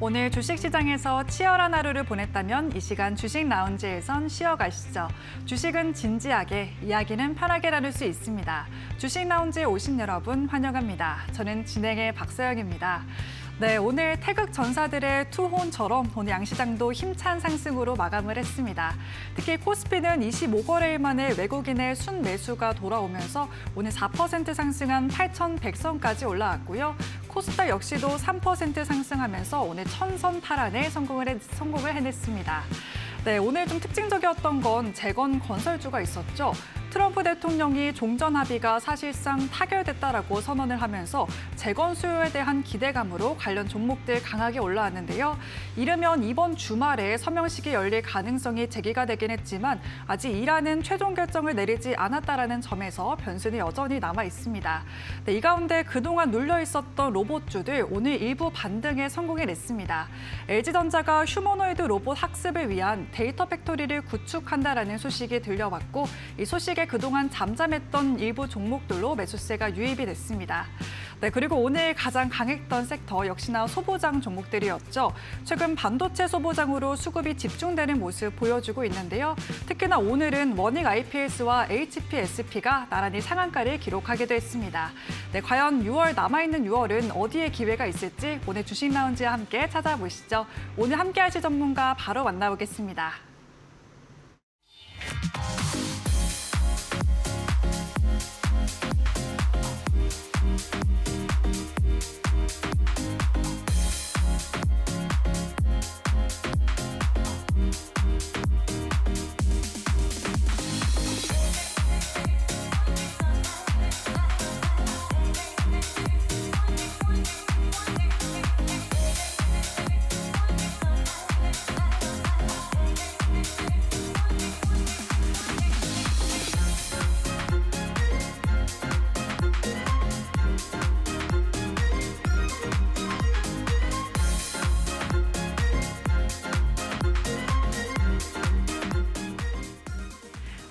오늘 주식시장에서 치열한 하루를 보냈다면 이 시간 주식 라운지에선 쉬어가시죠. 주식은 진지하게, 이야기는 편하게 나눌 수 있습니다. 주식 라운지에 오신 여러분 환영합니다. 저는 진행의 박서영입니다. 네, 오늘 태극 전사들의 투혼처럼 오늘 양시장도 힘찬 상승으로 마감을 했습니다. 특히 코스피는 25거래일 만에 외국인의 순매수가 돌아오면서 오늘 4% 상승한 8,100선까지 올라왔고요. 코스닥 역시도 3% 상승하면서 오늘 1000선 탈환에 성공을 해냈습니다. 네, 오늘 좀 특징적이었던 건 재건 건설주가 있었죠. 트럼프 대통령이 종전 합의가 사실상 타결됐다라고 선언을 하면서 재건 수요에 대한 기대감으로 관련 종목들 강하게 올라왔는데요. 이르면 이번 주말에 서명식이 열릴 가능성이 제기가 되긴 했지만 아직 이라는 최종 결정을 내리지 않았다라는 점에서 변수는 여전히 남아 있습니다. 네, 이 가운데 그동안 눌려 있었던 로봇주들 오늘 일부 반등에 성공을 냈습니다. LG전자가 휴머노이드 로봇 학습을 위한 데이터 팩토리를 구축한다라는 소식이 들려왔고 이 소식에 그동안 잠잠했던 일부 종목들로 매수세가 유입이 됐습니다. 네, 그리고 오늘 가장 강했던 섹터 역시나 소보장 종목들이었죠. 최근 반도체 소보장으로 수급이 집중되는 모습 보여주고 있는데요. 특히나 오늘은 워닝 IPS와 HPSP가 나란히 상한가를 기록하기도 했습니다. 네, 과연 6월 남아있는 6월은 어디에 기회가 있을지 오늘 주식 라운지와 함께 찾아보시죠. 오늘 함께 하실 전문가 바로 만나보겠습니다.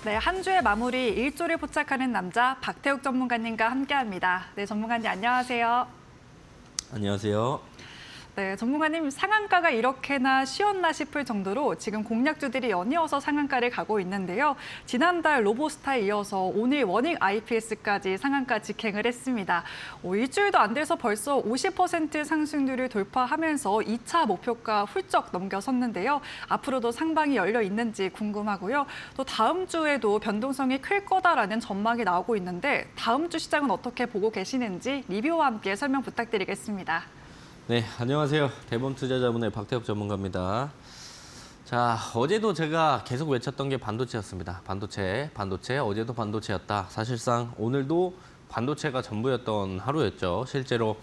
네, 한 주의 마무리 일조를 포착하는 남자 박태욱 전문가님과 함께합니다. 네, 전문가님 안녕하세요. 안녕하세요. 네, 전문가님 상한가가 이렇게나 쉬었나 싶을 정도로 지금 공략주들이 연이어서 상한가를 가고 있는데요. 지난달 로보스타에 이어서 오늘 워닝 IPS까지 상한가 직행을 했습니다. 일주일도 안 돼서 벌써 50% 상승률을 돌파하면서 2차 목표가 훌쩍 넘겨섰는데요. 앞으로도 상방이 열려 있는지 궁금하고요. 또 다음 주에도 변동성이 클 거다라는 전망이 나오고 있는데 다음 주 시장은 어떻게 보고 계시는지 리뷰와 함께 설명 부탁드리겠습니다. 네, 안녕하세요. 대범투자자문의 박태욱 전문가입니다. 자, 어제도 제가 계속 외쳤던 게 반도체였습니다. 반도체. 어제도 반도체였다. 사실상 오늘도 반도체가 전부였던 하루였죠. 실제로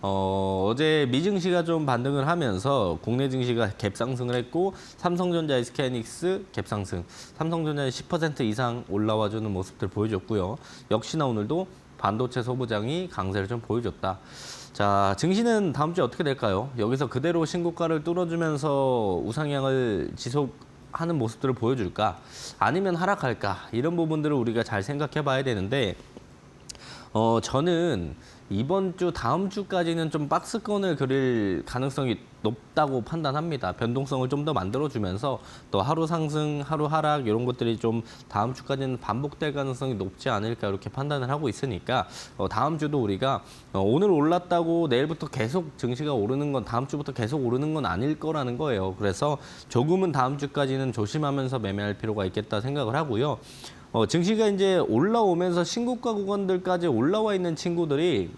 어제 미증시가 좀 반등을 하면서 국내 증시가 갭상승을 했고 삼성전자, SK하이닉스 갭상승. 삼성전자는 10% 이상 올라와주는 모습들 보여줬고요. 역시나 오늘도 반도체 소부장이 강세를 좀 보여줬다. 자, 증시는 다음 주에 어떻게 될까요? 여기서 그대로 신고가를 뚫어주면서 우상향을 지속하는 모습들을 보여줄까? 아니면 하락할까? 이런 부분들을 우리가 잘 생각해 봐야 되는데 저는 이번 주, 다음 주까지는 좀 박스권을 그릴 가능성이 높다고 판단합니다. 변동성을 좀 더 만들어주면서 또 하루 상승, 하루 하락 이런 것들이 좀 다음 주까지는 반복될 가능성이 높지 않을까 이렇게 판단을 하고 있으니까 다음 주도 우리가 오늘 올랐다고 내일부터 계속 증시가 오르는 건 다음 주부터 계속 오르는 건 아닐 거라는 거예요. 그래서 조금은 다음 주까지는 조심하면서 매매할 필요가 있겠다 생각을 하고요. 증시가 이제 올라오면서 신고가 구간들까지 올라와 있는 친구들이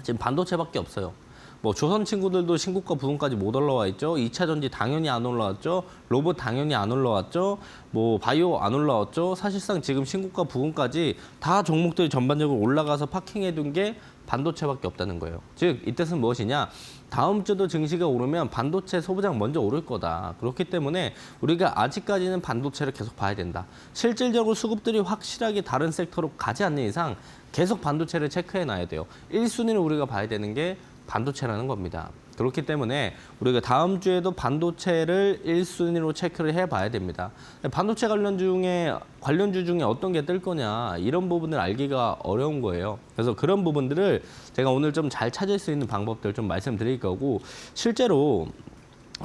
지금 반도체밖에 없어요. 뭐 조선 친구들도 신고가 부분까지 못 올라와 있죠. 2차 전지 당연히 안 올라왔죠. 로봇 당연히 안 올라왔죠. 뭐 바이오 안 올라왔죠. 사실상 지금 신고가 부분까지 다 종목들이 전반적으로 올라가서 파킹해둔 게 반도체밖에 없다는 거예요. 즉 이 뜻은 무엇이냐? 다음 주도 증시가 오르면 반도체 소부장 먼저 오를 거다. 그렇기 때문에 우리가 아직까지는 반도체를 계속 봐야 된다. 실질적으로 수급들이 확실하게 다른 섹터로 가지 않는 이상 계속 반도체를 체크해 놔야 돼요. 1순위를 우리가 봐야 되는 게 반도체라는 겁니다. 그렇기 때문에 우리가 다음 주에도 반도체를 1순위로 체크를 해봐야 됩니다. 반도체 관련주 중에 어떤 게 뜰 거냐 이런 부분을 알기가 어려운 거예요. 그래서 그런 부분들을 제가 오늘 좀 잘 찾을 수 있는 방법들 좀 말씀드릴 거고 실제로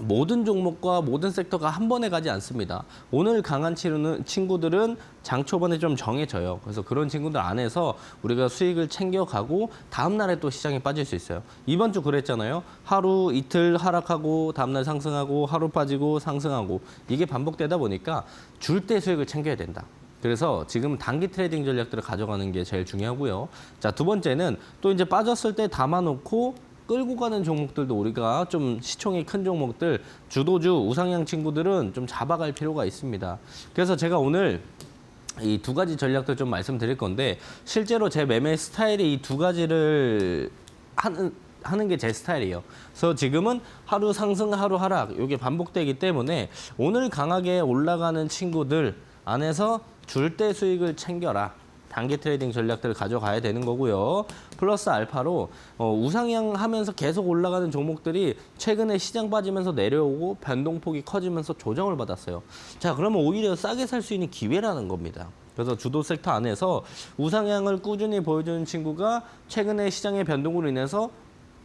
모든 종목과 모든 섹터가 한 번에 가지 않습니다. 오늘 강한 친구들은 장 초반에 좀 정해져요. 그래서 그런 친구들 안에서 우리가 수익을 챙겨가고 다음 날에 또 시장에 빠질 수 있어요. 이번 주 그랬잖아요. 하루 이틀 하락하고 다음 날 상승하고 하루 빠지고 상승하고 이게 반복되다 보니까 줄 때 수익을 챙겨야 된다. 그래서 지금 단기 트레이딩 전략들을 가져가는 게 제일 중요하고요. 자, 두 번째는 또 이제 빠졌을 때 담아놓고 끌고 가는 종목들도 우리가 좀 시총이 큰 종목들, 주도주, 우상향 친구들은 좀 잡아갈 필요가 있습니다. 그래서 제가 오늘 이 두 가지 전략들 좀 말씀드릴 건데 실제로 제 매매 스타일이 이 두 가지를 하는 게 제 스타일이에요. 그래서 지금은 하루 상승, 하루 하락 이게 반복되기 때문에 오늘 강하게 올라가는 친구들 안에서 줄 때 수익을 챙겨라. 단기 트레이딩 전략들을 가져가야 되는 거고요. 플러스 알파로 우상향 하면서 계속 올라가는 종목들이 최근에 시장 빠지면서 내려오고 변동폭이 커지면서 조정을 받았어요. 자, 그러면 오히려 싸게 살 수 있는 기회라는 겁니다. 그래서 주도 섹터 안에서 우상향을 꾸준히 보여주는 친구가 최근에 시장의 변동으로 인해서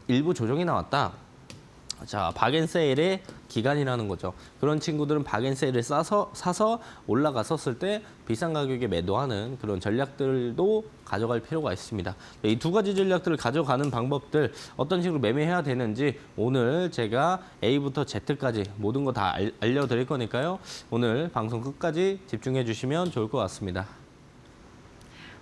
일부 조정이 나왔다. 자, 박앤세일의 기간이라는 거죠. 그런 친구들은 박앤세일을 사서 올라갔었을 때 비싼 가격에 매도하는 그런 전략들도 가져갈 필요가 있습니다. 이 두 가지 전략들을 가져가는 방법들 어떤 식으로 매매해야 되는지 오늘 제가 A부터 Z까지 모든 거 다 알려드릴 거니까요. 오늘 방송 끝까지 집중해 주시면 좋을 것 같습니다.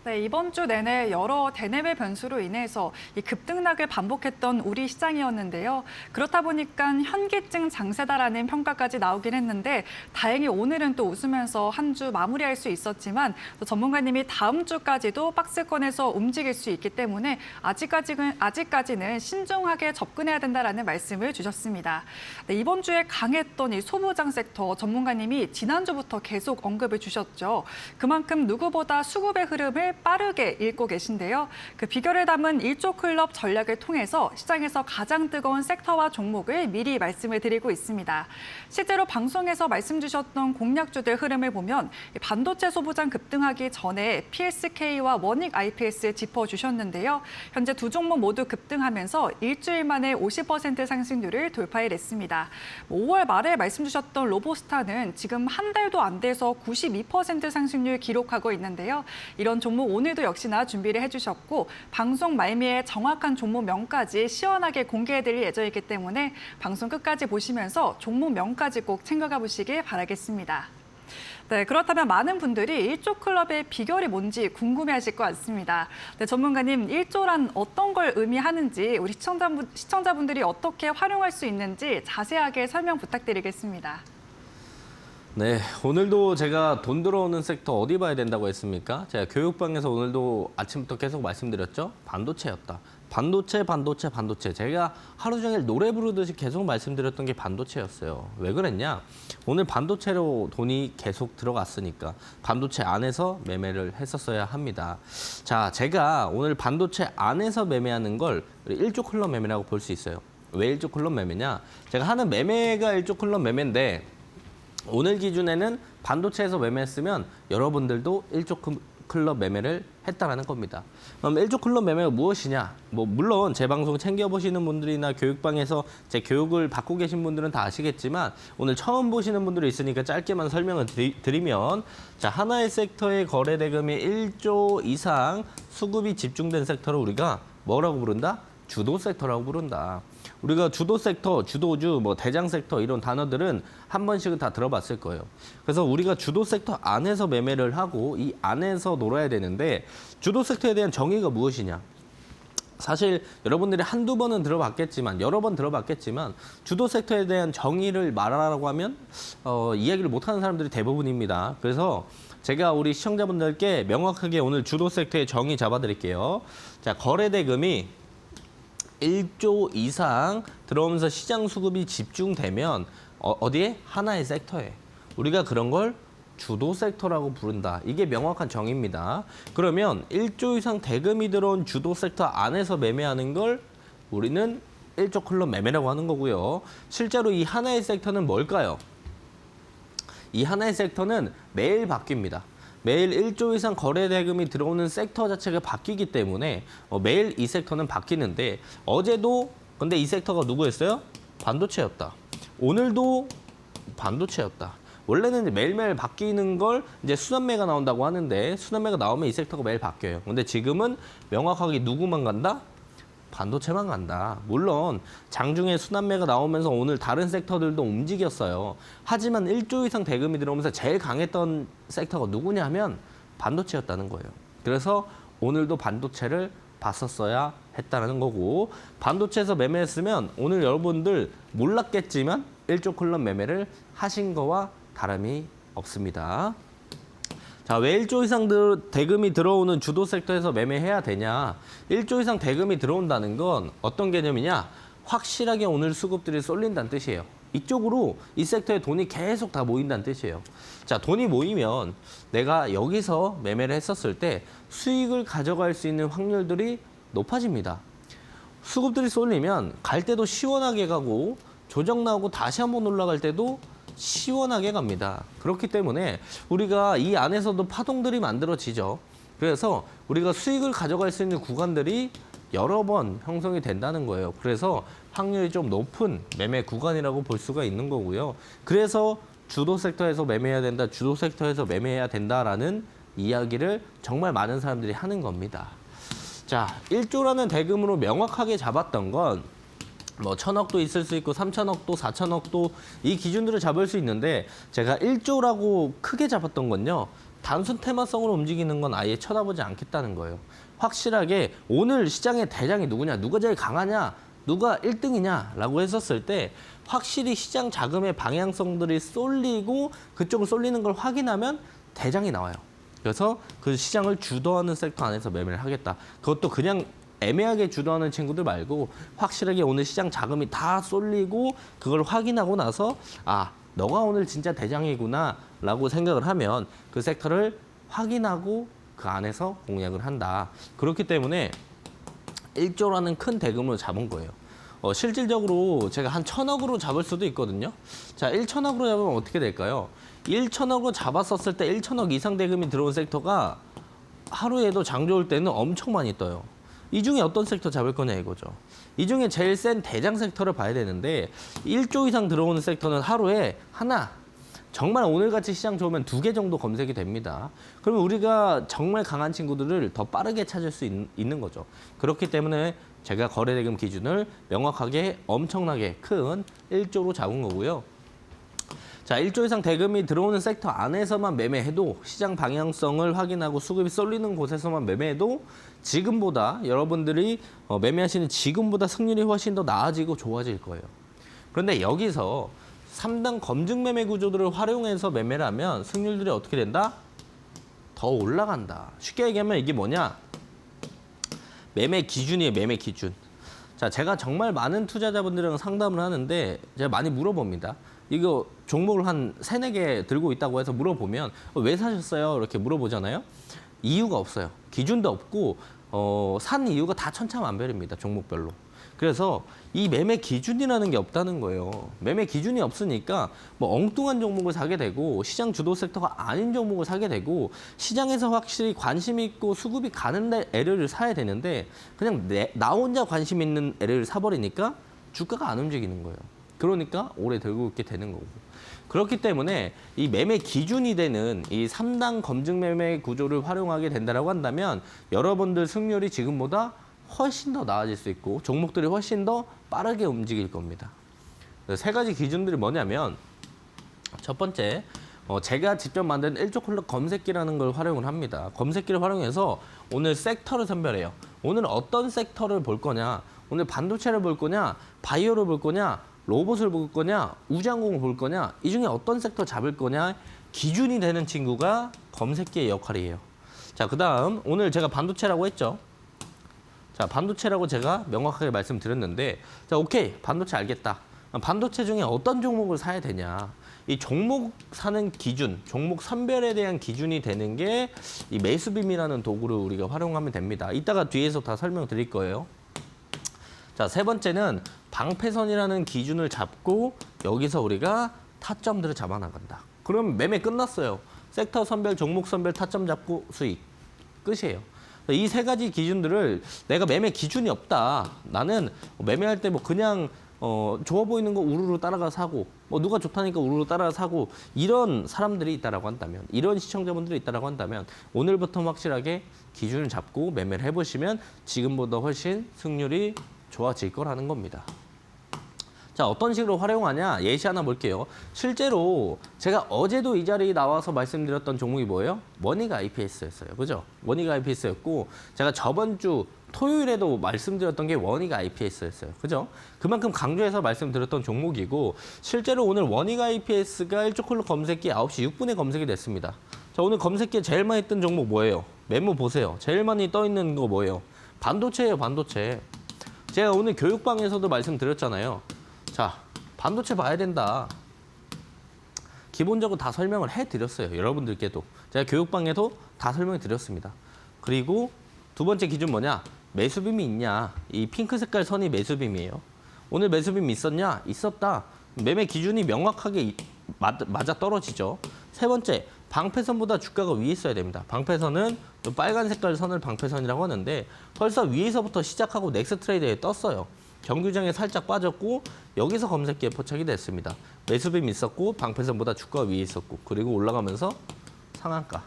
네, 이번 주 내내 여러 대내외 변수로 인해서 이 급등락을 반복했던 우리 시장이었는데요. 그렇다 보니까 현기증 장세다라는 평가까지 나오긴 했는데 다행히 오늘은 또 웃으면서 한 주 마무리할 수 있었지만 또 전문가님이 다음 주까지도 박스권에서 움직일 수 있기 때문에 아직까지는 신중하게 접근해야 된다라는 말씀을 주셨습니다. 네, 이번 주에 강했던 이 소부장 섹터 전문가님이 지난주부터 계속 언급을 주셨죠. 그만큼 누구보다 수급의 흐름을 빠르게 읽고 계신데요. 그 비결을 담은 일조클럽 전략을 통해서 시장에서 가장 뜨거운 섹터와 종목을 미리 말씀을 드리고 있습니다. 실제로 방송에서 말씀 주셨던 공략주들 흐름을 보면 반도체 소부장 급등하기 전에 PSK와 원익 IPS 짚어주셨는데요. 현재 두 종목 모두 급등하면서 일주일 만에 50% 상승률을 돌파해냈습니다. 5월 말에 말씀 주셨던 로보스타는 지금 한 달도 안 돼서 92% 상승률 기록하고 있는데요. 이런 종목 오늘도 역시나 준비를 해주셨고 방송 말미에 정확한 종목명까지 시원하게 공개해드릴 예정이기 때문에 방송 끝까지 보시면서 종목명까지 꼭 챙겨가 보시길 바라겠습니다. 네, 그렇다면 많은 분들이 일조클럽의 비결이 뭔지 궁금해하실 것 같습니다. 네, 전문가님, 일조란 어떤 걸 의미하는지 우리 시청자분들이 어떻게 활용할 수 있는지 자세하게 설명 부탁드리겠습니다. 네, 오늘도 제가 돈 들어오는 섹터 어디 봐야 된다고 했습니까? 제가 교육방에서 오늘도 아침부터 계속 말씀드렸죠? 반도체였다. 반도체. 제가 하루 종일 노래 부르듯이 계속 말씀드렸던 게 반도체였어요. 왜 그랬냐? 오늘 반도체로 돈이 계속 들어갔으니까 반도체 안에서 매매를 했었어야 합니다. 자, 제가 오늘 반도체 안에서 매매하는 걸 일조클럽 매매라고 볼 수 있어요. 왜 일조클럽 매매냐? 제가 하는 매매가 일조클럽 매매인데 오늘 기준에는 반도체에서 매매했으면 여러분들도 일조클럽 매매를 했다라는 겁니다. 그럼 일조클럽 매매가 무엇이냐? 물론 제 방송 챙겨보시는 분들이나 교육방에서 제 교육을 받고 계신 분들은 다 아시겠지만 오늘 처음 보시는 분들이 있으니까 짧게만 설명을 드리면 자, 하나의 섹터의 거래 대금이 1조 이상 수급이 집중된 섹터를 우리가 뭐라고 부른다? 주도 섹터라고 부른다. 우리가 주도 섹터, 주도주, 대장 섹터 이런 단어들은 한 번씩은 다 들어봤을 거예요. 그래서 우리가 주도 섹터 안에서 매매를 하고 이 안에서 놀아야 되는데 주도 섹터에 대한 정의가 무엇이냐? 사실 여러분들이 한두 번은 들어봤겠지만 여러 번 들어봤겠지만 주도 섹터에 대한 정의를 말하라고 하면 이야기를 못하는 사람들이 대부분입니다. 그래서 제가 우리 시청자분들께 명확하게 오늘 주도 섹터의 정의 잡아드릴게요. 자, 거래 대금이 1조 이상 들어오면서 시장 수급이 집중되면 어디에? 하나의 섹터에. 우리가 그런 걸 주도 섹터라고 부른다. 이게 명확한 정의입니다. 그러면 1조 이상 대금이 들어온 주도 섹터 안에서 매매하는 걸 우리는 1조 클럽 매매라고 하는 거고요. 실제로 이 하나의 섹터는 뭘까요? 이 하나의 섹터는 매일 바뀝니다. 매일 1조 이상 거래 대금이 들어오는 섹터 자체가 바뀌기 때문에 매일 이 섹터는 바뀌는데 어제도 근데 이 섹터가 누구였어요? 반도체였다. 오늘도 반도체였다. 원래는 매일매일 바뀌는 걸 이제 순환매가 나온다고 하는데 순환매가 나오면 이 섹터가 매일 바뀌어요. 근데 지금은 명확하게 누구만 간다? 반도체만 간다. 물론 장중에 순환매가 나오면서 오늘 다른 섹터들도 움직였어요. 하지만 1조 이상 대금이 들어오면서 제일 강했던 섹터가 누구냐면 반도체였다는 거예요. 그래서 오늘도 반도체를 봤었어야 했다는 거고 반도체에서 매매했으면 오늘 여러분들 몰랐겠지만 1조 클럽 매매를 하신 거와 다름이 없습니다. 자, 왜 1조 이상 대금이 들어오는 주도 섹터에서 매매해야 되냐? 1조 이상 대금이 들어온다는 건 어떤 개념이냐? 확실하게 오늘 수급들이 쏠린다는 뜻이에요. 이쪽으로 이 섹터에 돈이 계속 다 모인다는 뜻이에요. 자, 돈이 모이면 내가 여기서 매매를 했었을 때 수익을 가져갈 수 있는 확률들이 높아집니다. 수급들이 쏠리면 갈 때도 시원하게 가고 조정 나오고 다시 한번 올라갈 때도 시원하게 갑니다. 그렇기 때문에 우리가 이 안에서도 파동들이 만들어지죠. 그래서 우리가 수익을 가져갈 수 있는 구간들이 여러 번 형성이 된다는 거예요. 그래서 확률이 좀 높은 매매 구간이라고 볼 수가 있는 거고요. 그래서 주도 섹터에서 매매해야 된다, 주도 섹터에서 매매해야 된다라는 이야기를 정말 많은 사람들이 하는 겁니다. 자, 1조라는 대금으로 명확하게 잡았던 건 뭐 1,000억도 있을 수 있고 3,000억도 4,000억도 이 기준들을 잡을 수 있는데 제가 1조라고 크게 잡았던 건요. 단순 테마성으로 움직이는 건 아예 쳐다보지 않겠다는 거예요. 확실하게 오늘 시장의 대장이 누구냐, 누가 제일 강하냐, 누가 1등이냐 라고 했었을 때 확실히 시장 자금의 방향성들이 쏠리고 그쪽으로 쏠리는 걸 확인하면 대장이 나와요. 그래서 그 시장을 주도하는 섹터 안에서 매매를 하겠다. 그것도 그냥 애매하게 주도하는 친구들 말고 확실하게 오늘 시장 자금이 다 쏠리고 그걸 확인하고 나서 아, 너가 오늘 진짜 대장이구나 라고 생각을 하면 그 섹터를 확인하고 그 안에서 공략을 한다. 그렇기 때문에 1조라는 큰 대금으로 잡은 거예요. 실질적으로 제가 한 1,000억으로 잡을 수도 있거든요. 자, 1,000억으로 잡으면 어떻게 될까요? 1,000억으로 잡았었을 때 1,000억 이상 대금이 들어온 섹터가 하루에도 장 좋을 때는 엄청 많이 떠요. 이 중에 어떤 섹터 잡을 거냐 이거죠. 이 중에 제일 센 대장 섹터를 봐야 되는데 1조 이상 들어오는 섹터는 하루에 하나, 정말 오늘같이 시장 좋으면 2개 정도 검색이 됩니다. 그러면 우리가 정말 강한 친구들을 더 빠르게 찾을 수 있는 거죠. 그렇기 때문에 제가 거래대금 기준을 명확하게 엄청나게 큰 1조로 잡은 거고요. 자, 1조 이상 대금이 들어오는 섹터 안에서만 매매해도 시장 방향성을 확인하고 수급이 쏠리는 곳에서만 매매해도 지금보다 여러분들이 매매하시는 지금보다 승률이 훨씬 더 나아지고 좋아질 거예요. 그런데 여기서 3단 검증 매매 구조들을 활용해서 매매를 하면 승률들이 어떻게 된다? 더 올라간다. 쉽게 얘기하면 이게 뭐냐? 매매 기준이에요, 매매 기준. 자, 제가 정말 많은 투자자분들이랑 상담을 하는데 제가 많이 물어봅니다. 이거 종목을 한 3, 4개 들고 있다고 해서 물어보면 왜 사셨어요? 이렇게 물어보잖아요. 이유가 없어요. 기준도 없고 산 이유가 다 천차만별입니다. 종목별로. 그래서 이 매매 기준이라는 게 없다는 거예요. 매매 기준이 없으니까 뭐 엉뚱한 종목을 사게 되고 시장 주도 섹터가 아닌 종목을 사게 되고 시장에서 확실히 관심 있고 수급이 가는 애를 사야 되는데 그냥 나 혼자 관심 있는 애를 사버리니까 주가가 안 움직이는 거예요. 그러니까 오래 들고 있게 되는 거고. 그렇기 때문에 이 매매 기준이 되는 이 3단 검증 매매 구조를 활용하게 된다고 한다면 여러분들 승률이 지금보다 훨씬 더 나아질 수 있고 종목들이 훨씬 더 빠르게 움직일 겁니다. 3가지 기준들이 뭐냐면 첫 번째, 제가 직접 만든 1조 클럽 검색기라는 걸 활용을 합니다. 검색기를 활용해서 오늘 섹터를 선별해요. 오늘 어떤 섹터를 볼 거냐, 오늘 반도체를 볼 거냐, 바이오를 볼 거냐, 로봇을 볼 거냐, 우주항공을 볼 거냐, 이 중에 어떤 섹터 잡을 거냐 기준이 되는 친구가 검색기의 역할이에요. 자, 그 다음 오늘 제가 반도체라고 했죠. 자, 반도체라고 제가 명확하게 말씀드렸는데 자, 오케이, 반도체 알겠다. 반도체 중에 어떤 종목을 사야 되냐. 이 종목 사는 기준, 종목 선별에 대한 기준이 되는 게 이 매수빔이라는 도구를 우리가 활용하면 됩니다. 이따가 뒤에서 다 설명드릴 거예요. 자, 세 번째는 방패선이라는 기준을 잡고 여기서 우리가 타점들을 잡아나간다. 그럼 매매 끝났어요. 섹터 선별, 종목 선별, 타점 잡고 수익. 끝이에요. 이 세 가지 기준들을 내가 매매 기준이 없다. 나는 매매할 때 뭐 그냥 좋아 보이는 거 우르르 따라가 사고 뭐 누가 좋다니까 우르르 따라가 사고 이런 사람들이 있다라고 한다면 이런 시청자분들이 있다라고 한다면 오늘부터 확실하게 기준을 잡고 매매를 해보시면 지금보다 훨씬 승률이 좋아질 거라는 겁니다. 자, 어떤 식으로 활용하냐? 예시 하나 볼게요. 실제로 제가 어제도 이 자리에 나와서 말씀드렸던 종목이 뭐예요? 원익 IPS였어요. 그죠? 원익 IPS였고 제가 저번 주 토요일에도 말씀드렸던 게 원익 IPS였어요. 그죠? 그만큼 강조해서 말씀드렸던 종목이고 실제로 오늘 원익 IPS가 1조 클럽 검색기 9시 6분에 검색이 됐습니다. 자, 오늘 검색기에 제일 많이 뜬 종목 뭐예요? 메모 보세요. 제일 많이 떠 있는 거 뭐예요? 반도체예요, 반도체. 제가 오늘 교육방에서도 말씀드렸잖아요. 자, 반도체 봐야 된다. 기본적으로 다 설명을 해드렸어요. 여러분들께도. 제가 교육방에도 다 설명해 드렸습니다. 그리고 두 번째 기준 뭐냐? 매수빔이 있냐? 이 핑크 색깔 선이 매수빔이에요. 오늘 매수빔 있었냐? 있었다. 매매 기준이 명확하게 맞아 떨어지죠. 세 번째, 방패선보다 주가가 위에 있어야 됩니다. 방패선은 이 빨간 색깔 선을 방패선이라고 하는데 벌써 위에서부터 시작하고 넥스 트레이드에 떴어요. 정규장에 살짝 빠졌고 여기서 검색기에 포착이 됐습니다. 매수빔 있었고 방패선보다 주가가 위에 있었고 그리고 올라가면서 상한가.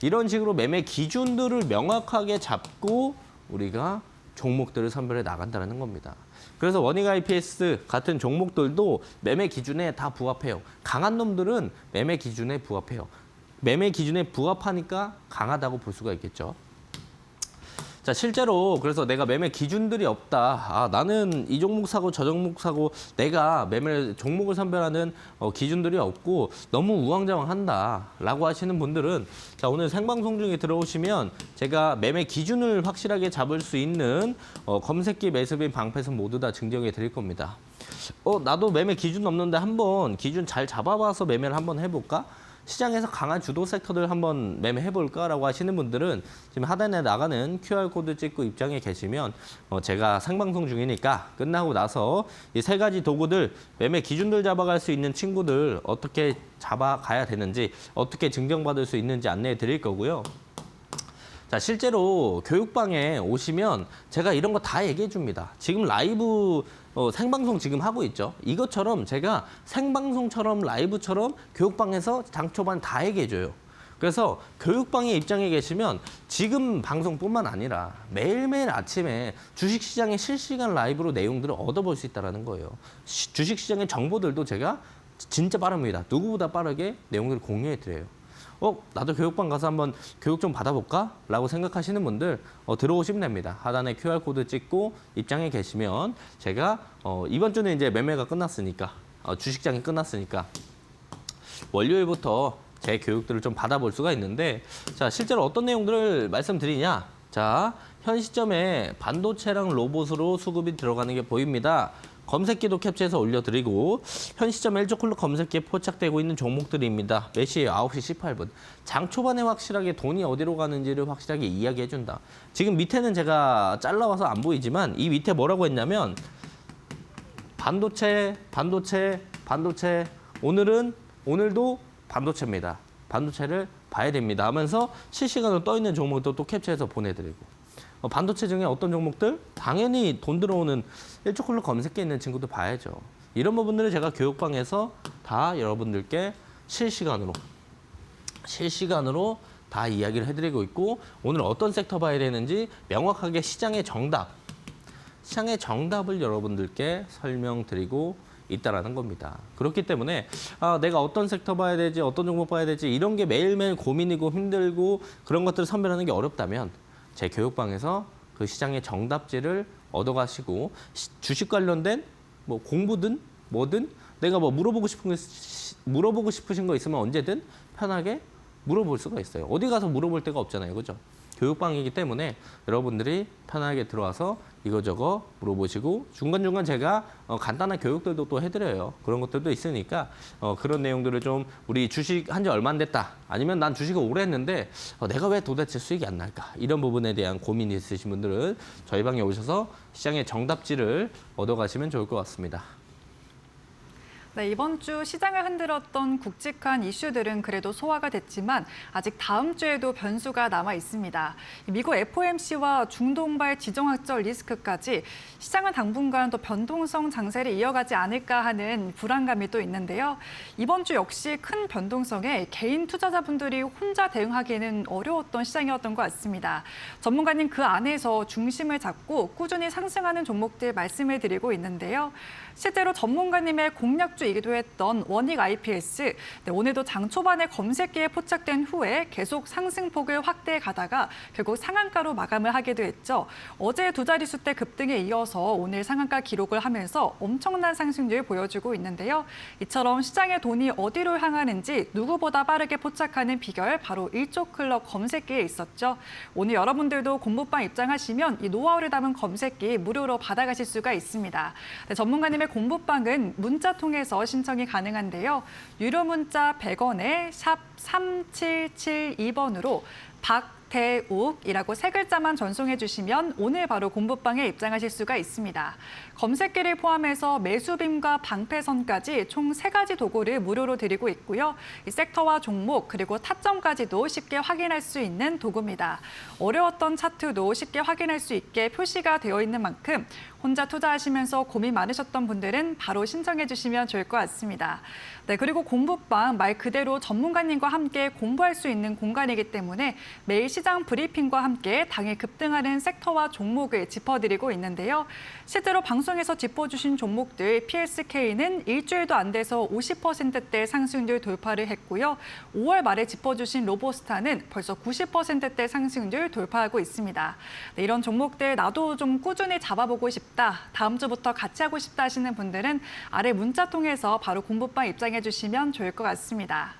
이런 식으로 매매 기준들을 명확하게 잡고 우리가 종목들을 선별해 나간다는 겁니다. 그래서 원익 IPS 같은 종목들도 매매 기준에 다 부합해요. 강한 놈들은 매매 기준에 부합해요. 매매 기준에 부합하니까 강하다고 볼 수가 있겠죠. 자, 실제로 그래서 내가 매매 기준들이 없다. 아, 나는 이 종목 사고 저 종목 사고 내가 매매 종목을 선별하는 기준들이 없고 너무 우왕좌왕한다라고 하시는 분들은 자, 오늘 생방송 중에 들어오시면 제가 매매 기준을 확실하게 잡을 수 있는 검색기, 매수빔, 방패선 모두 다 증정해 드릴 겁니다. 나도 매매 기준 없는데 한번 기준 잘 잡아봐서 매매를 한번 해볼까? 시장에서 강한 주도 섹터들 한번 매매해볼까라고 하시는 분들은 지금 하단에 나가는 QR코드 찍고 입장해 계시면 제가 생방송 중이니까 끝나고 나서 이 세 가지 도구들 매매 기준들 잡아갈 수 있는 친구들 어떻게 잡아가야 되는지 어떻게 증정받을 수 있는지 안내해 드릴 거고요. 자, 실제로 교육방에 오시면 제가 이런 거 다 얘기해 줍니다. 지금 라이브 생방송 지금 하고 있죠. 이것처럼 제가 생방송처럼 라이브처럼 교육방에서 장초반 다 얘기해 줘요. 그래서 교육방에 입장해 계시면 지금 방송뿐만 아니라 매일매일 아침에 주식시장의 실시간 라이브로 내용들을 얻어볼 수 있다는 거예요. 주식시장의 정보들도 제가 진짜 빠릅니다. 누구보다 빠르게 내용들을 공유해 드려요. 나도 교육방 가서 한번 교육 좀 받아볼까? 라고 생각하시는 분들 들어오시면 됩니다. 하단에 QR코드 찍고 입장해 계시면 제가 이번 주는 이제 매매가 끝났으니까 주식장이 끝났으니까 월요일부터 제 교육들을 좀 받아볼 수가 있는데 자, 실제로 어떤 내용들을 말씀드리냐? 자, 현 시점에 반도체랑 로봇으로 수급이 들어가는 게 보입니다. 검색기도 캡처해서 올려드리고 현 시점에 1조 클럽 검색기에 포착되고 있는 종목들입니다. 몇 시에요? 9시 18분. 장 초반에 확실하게 돈이 어디로 가는지를 확실하게 이야기해준다. 지금 밑에는 제가 잘라와서 안 보이지만 이 밑에 뭐라고 했냐면 반도체, 오늘도 반도체입니다. 반도체를 봐야 됩니다 하면서 실시간으로 떠 있는 종목도 또 캡처해서 보내드리고 반도체 중에 어떤 종목들? 당연히 돈 들어오는 1조 클럽 검색기에 있는 친구도 봐야죠. 이런 부분들을 제가 교육방에서 다 여러분들께 실시간으로 다 이야기를 해드리고 있고 오늘 어떤 섹터 봐야 되는지 명확하게 시장의 정답을 여러분들께 설명드리고 있다라는 겁니다. 그렇기 때문에 내가 어떤 섹터 봐야 되지, 어떤 종목 봐야 되지 이런 게 매일매일 고민이고 힘들고 그런 것들을 선별하는 게 어렵다면 제 교육방에서 그 시장의 정답지를 얻어가시고 주식 관련된 뭐 공부든 뭐든 내가 뭐 물어보고 싶으신 거 있으면 언제든 편하게 물어볼 수가 있어요. 어디 가서 물어볼 데가 없잖아요. 그죠? 교육방이기 때문에 여러분들이 편하게 들어와서 이거저거 물어보시고 중간중간 제가 간단한 교육들도 또 해드려요. 그런 것들도 있으니까 그런 내용들을 좀 우리 주식 한 지 얼마 안 됐다. 아니면 난 주식을 오래 했는데 내가 왜 도대체 수익이 안 날까? 이런 부분에 대한 고민이 있으신 분들은 저희 방에 오셔서 시장의 정답지를 얻어가시면 좋을 것 같습니다. 네, 이번 주 시장을 흔들었던 굵직한 이슈들은 그래도 소화가 됐지만 아직 다음 주에도 변수가 남아 있습니다. 미국 FOMC와 중동발 지정학적 리스크까지 시장은 당분간 또 변동성 장세를 이어가지 않을까 하는 불안감이 또 있는데요. 이번 주 역시 큰 변동성에 개인 투자자분들이 혼자 대응하기에는 어려웠던 시장이었던 것 같습니다. 전문가님 그 안에서 중심을 잡고 꾸준히 상승하는 종목들 말씀을 드리고 있는데요. 실제로 전문가님의 공략주이기도 했던 원익 IPS, 오늘도 장 초반에 검색기에 포착된 후에 계속 상승폭을 확대해 가다가 결국 상한가로 마감을 하기도 했죠. 어제 두 자릿수 대 급등에 이어서 오늘 상한가 기록을 하면서 엄청난 상승률 보여주고 있는데요. 이처럼 시장의 돈이 어디로 향하는지 누구보다 빠르게 포착하는 비결 바로 일조클럽 검색기에 있었죠. 오늘 여러분들도 공부방 입장하시면 이 노하우를 담은 검색기 무료로 받아가실 수가 있습니다. 전문가님의 공부방은 문자 통해서 신청이 가능한데요. 유료 문자 100원에 샵 3772번으로 박대욱이라고 세 글자만 전송해 주시면 오늘 바로 공부방에 입장하실 수가 있습니다. 검색기를 포함해서 매수빔과 방패선까지 총 3가지 도구를 무료로 드리고 있고요. 이 섹터와 종목 그리고 타점까지도 쉽게 확인할 수 있는 도구입니다. 어려웠던 차트도 쉽게 확인할 수 있게 표시가 되어 있는 만큼 혼자 투자하시면서 고민 많으셨던 분들은 바로 신청해 주시면 좋을 것 같습니다. 네, 그리고 공부방 말 그대로 전문가님과 함께 공부할 수 있는 공간이기 때문에 매일 시장 브리핑과 함께 당일 급등하는 섹터와 종목을 짚어드리고 있는데요. 실제로 방송에서 짚어주신 종목들 PSK는 일주일도 안 돼서 50%대 상승률 돌파를 했고요. 5월 말에 짚어주신 로보스타는 벌써 90%대 상승률 돌파하고 있습니다. 네, 이런 종목들 나도 좀 꾸준히 잡아보고 싶다. 다음 주부터 같이 하고 싶다 하시는 분들은 아래 문자 통해서 바로 공부방 입장해 주시면 좋을 것 같습니다.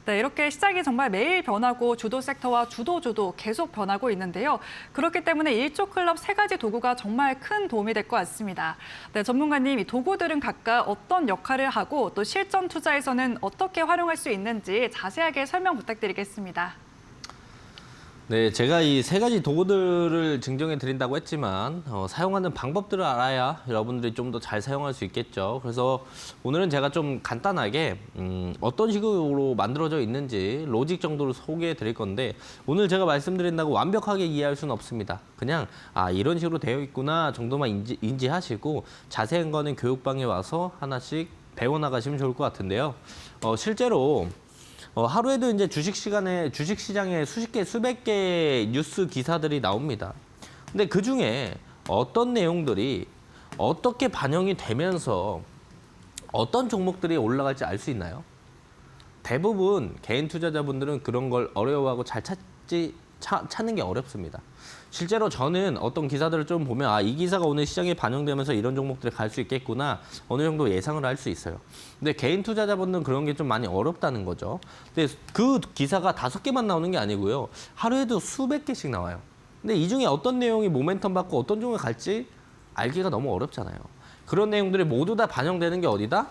네, 이렇게 시장이 정말 매일 변하고 주도 섹터와 주도주도 계속 변하고 있는데요. 그렇기 때문에 일조클럽 3가지 도구가 정말 큰 도움이 될 것 같습니다. 네, 전문가님, 이 도구들은 각각 어떤 역할을 하고 또 실전 투자에서는 어떻게 활용할 수 있는지 자세하게 설명 부탁드리겠습니다. 네, 제가 이 3가지 도구들을 증정해 드린다고 했지만 사용하는 방법들을 알아야 여러분들이 좀 더 잘 사용할 수 있겠죠. 그래서 오늘은 제가 좀 간단하게 어떤 식으로 만들어져 있는지 로직 정도로 소개해 드릴 건데 오늘 제가 말씀드린다고 완벽하게 이해할 수는 없습니다. 그냥 이런 식으로 되어 있구나 정도만 인지하시고 자세한 거는 교육방에 와서 하나씩 배워나가시면 좋을 것 같은데요. 실제로 하루에도 이제 주식시장에 수십 개, 수백 개의 뉴스 기사들이 나옵니다. 근데 그 중에 어떤 내용들이 어떻게 반영이 되면서 어떤 종목들이 올라갈지 알 수 있나요? 대부분 개인 투자자분들은 그런 걸 어려워하고 잘 찾는 게 어렵습니다. 실제로 저는 어떤 기사들을 좀 보면 이 기사가 오늘 시장에 반영되면서 이런 종목들이 갈 수 있겠구나 어느 정도 예상을 할 수 있어요. 근데 개인 투자자분들은 그런 게 좀 많이 어렵다는 거죠. 근데 그 기사가 5개만 나오는 게 아니고요. 하루에도 수백 개씩 나와요. 근데 이 중에 어떤 내용이 모멘텀 받고 어떤 종목에 갈지 알기가 너무 어렵잖아요. 그런 내용들이 모두 다 반영되는 게 어디다?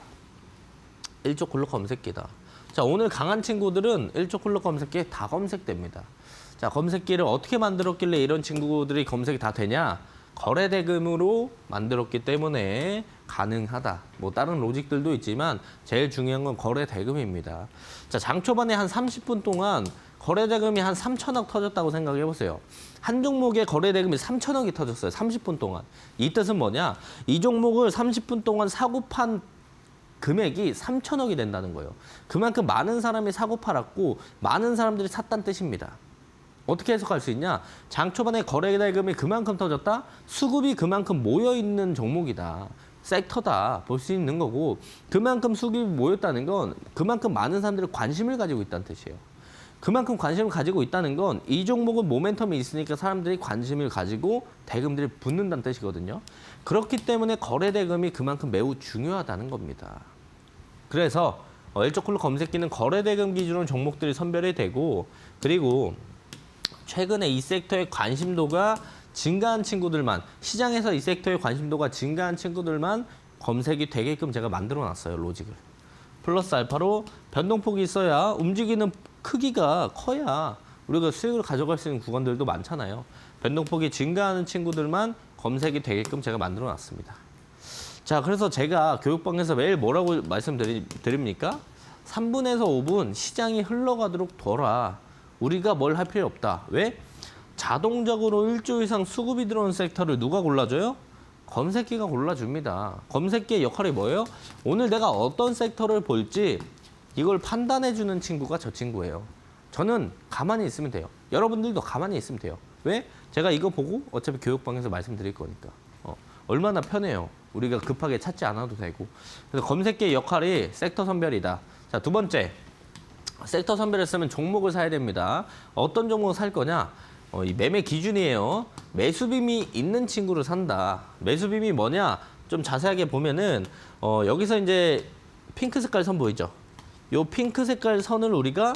일조클럽 검색기다. 자, 오늘 강한 친구들은 일조클럽 검색기에 다 검색됩니다. 자, 검색기를 어떻게 만들었길래 이런 친구들이 검색이 다 되냐? 거래대금으로 만들었기 때문에 가능하다. 뭐 다른 로직들도 있지만 제일 중요한 건 거래대금입니다. 자, 장 초반에 한 30분 동안 거래대금이 한 3천억 터졌다고 생각해 보세요. 한 종목의 거래대금이 3천억이 터졌어요. 30분 동안. 이 뜻은 뭐냐? 이 종목을 30분 동안 사고 판 금액이 3천억이 된다는 거예요. 그만큼 많은 사람이 사고 팔았고 많은 사람들이 샀다는 뜻입니다. 어떻게 해석할 수 있냐? 장 초반에 거래대금이 그만큼 터졌다? 수급이 그만큼 모여있는 종목이다. 섹터다. 볼 수 있는 거고 그만큼 수급이 모였다는 건 그만큼 많은 사람들이 관심을 가지고 있다는 뜻이에요. 그만큼 관심을 가지고 있다는 건 이 종목은 모멘텀이 있으니까 사람들이 관심을 가지고 대금들이 붙는다는 뜻이거든요. 그렇기 때문에 거래대금이 그만큼 매우 중요하다는 겁니다. 그래서 일조클럽 검색기는 거래대금 기준으로 종목들이 선별이 되고 그리고 최근에 이 섹터의 관심도가 증가한 친구들만, 시장에서 이 섹터의 관심도가 증가한 친구들만 검색이 되게끔 제가 만들어 놨어요, 로직을. 플러스 알파로 변동폭이 있어야 움직이는 크기가 커야 우리가 수익을 가져갈 수 있는 구간들도 많잖아요. 변동폭이 증가하는 친구들만 검색이 되게끔 제가 만들어 놨습니다. 자, 그래서 제가 교육방에서 매일 뭐라고 말씀드립니까? 3분에서 5분 시장이 흘러가도록 둬라. 우리가 뭘 할 필요 없다. 왜? 자동적으로 1조 이상 수급이 들어오는 섹터를 누가 골라줘요? 검색기가 골라줍니다. 검색기의 역할이 뭐예요? 오늘 내가 어떤 섹터를 볼지 이걸 판단해주는 친구가 저 친구예요. 저는 가만히 있으면 돼요. 여러분들도 가만히 있으면 돼요. 왜? 제가 이거 보고 어차피 교육방에서 말씀드릴 거니까. 얼마나 편해요. 우리가 급하게 찾지 않아도 되고. 그래서 검색기의 역할이 섹터 선별이다. 자, 두 번째. 섹터 선별했으면 종목을 사야 됩니다. 어떤 종목을 살 거냐? 이 매매 기준이에요. 매수빔이 있는 친구를 산다. 매수빔이 뭐냐? 좀 자세하게 보면은 여기서 이제 핑크 색깔 선 보이죠? 요 핑크 색깔 선을 우리가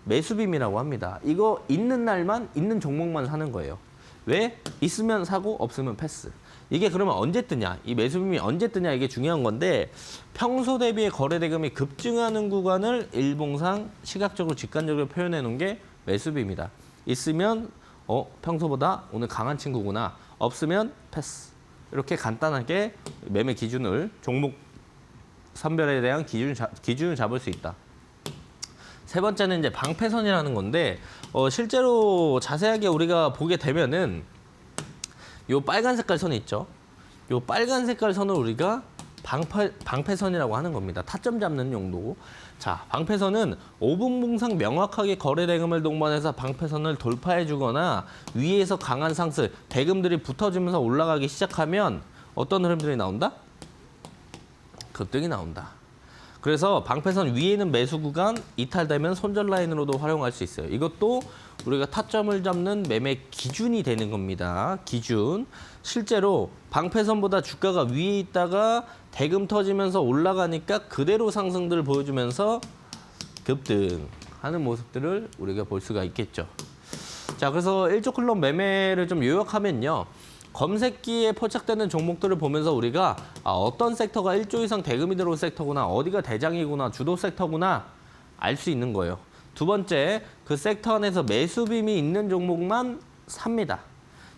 매수빔이라고 합니다. 이거 있는 날만 있는 종목만 사는 거예요. 왜? 있으면 사고 없으면 패스. 이게 그러면 언제 뜨냐? 이 매수빔이 언제 뜨냐? 이게 중요한 건데 평소 대비의 거래 대금이 급증하는 구간을 일봉상 시각적으로 직관적으로 표현해 놓은 게 매수빔이다. 있으면 평소보다 오늘 강한 친구구나. 없으면 패스. 이렇게 간단하게 매매 기준을 종목 선별에 대한 기준을 잡을 수 있다. 세 번째는 이제 방패선이라는 건데 실제로 자세하게 우리가 보게 되면은 요 빨간 색깔 선이 있죠. 요 빨간 색깔 선을 우리가 방패선이라고 하는 겁니다. 타점 잡는 용도. 자, 방패선은 5분 봉상 명확하게 거래 대금을 동반해서 방패선을 돌파해 주거나 위에서 강한 상승, 대금들이 붙어지면서 올라가기 시작하면 어떤 흐름들이 나온다? 급등이 나온다. 그래서 방패선 위에는 매수 구간, 이탈되면 손절 라인으로도 활용할 수 있어요. 이것도 우리가 타점을 잡는 매매 기준이 되는 겁니다. 기준. 실제로 방패선보다 주가가 위에 있다가 대금 터지면서 올라가니까 그대로 상승들을 보여주면서 급등하는 모습들을 우리가 볼 수가 있겠죠. 자, 그래서 일조 클럽 매매를 좀 요약하면요. 검색기에 포착되는 종목들을 보면서 우리가 어떤 섹터가 1조 이상 대금이 들어올 섹터구나, 어디가 대장이구나, 주도 섹터구나 알 수 있는 거예요. 두 번째, 그 섹터 안에서 매수빔이 있는 종목만 삽니다.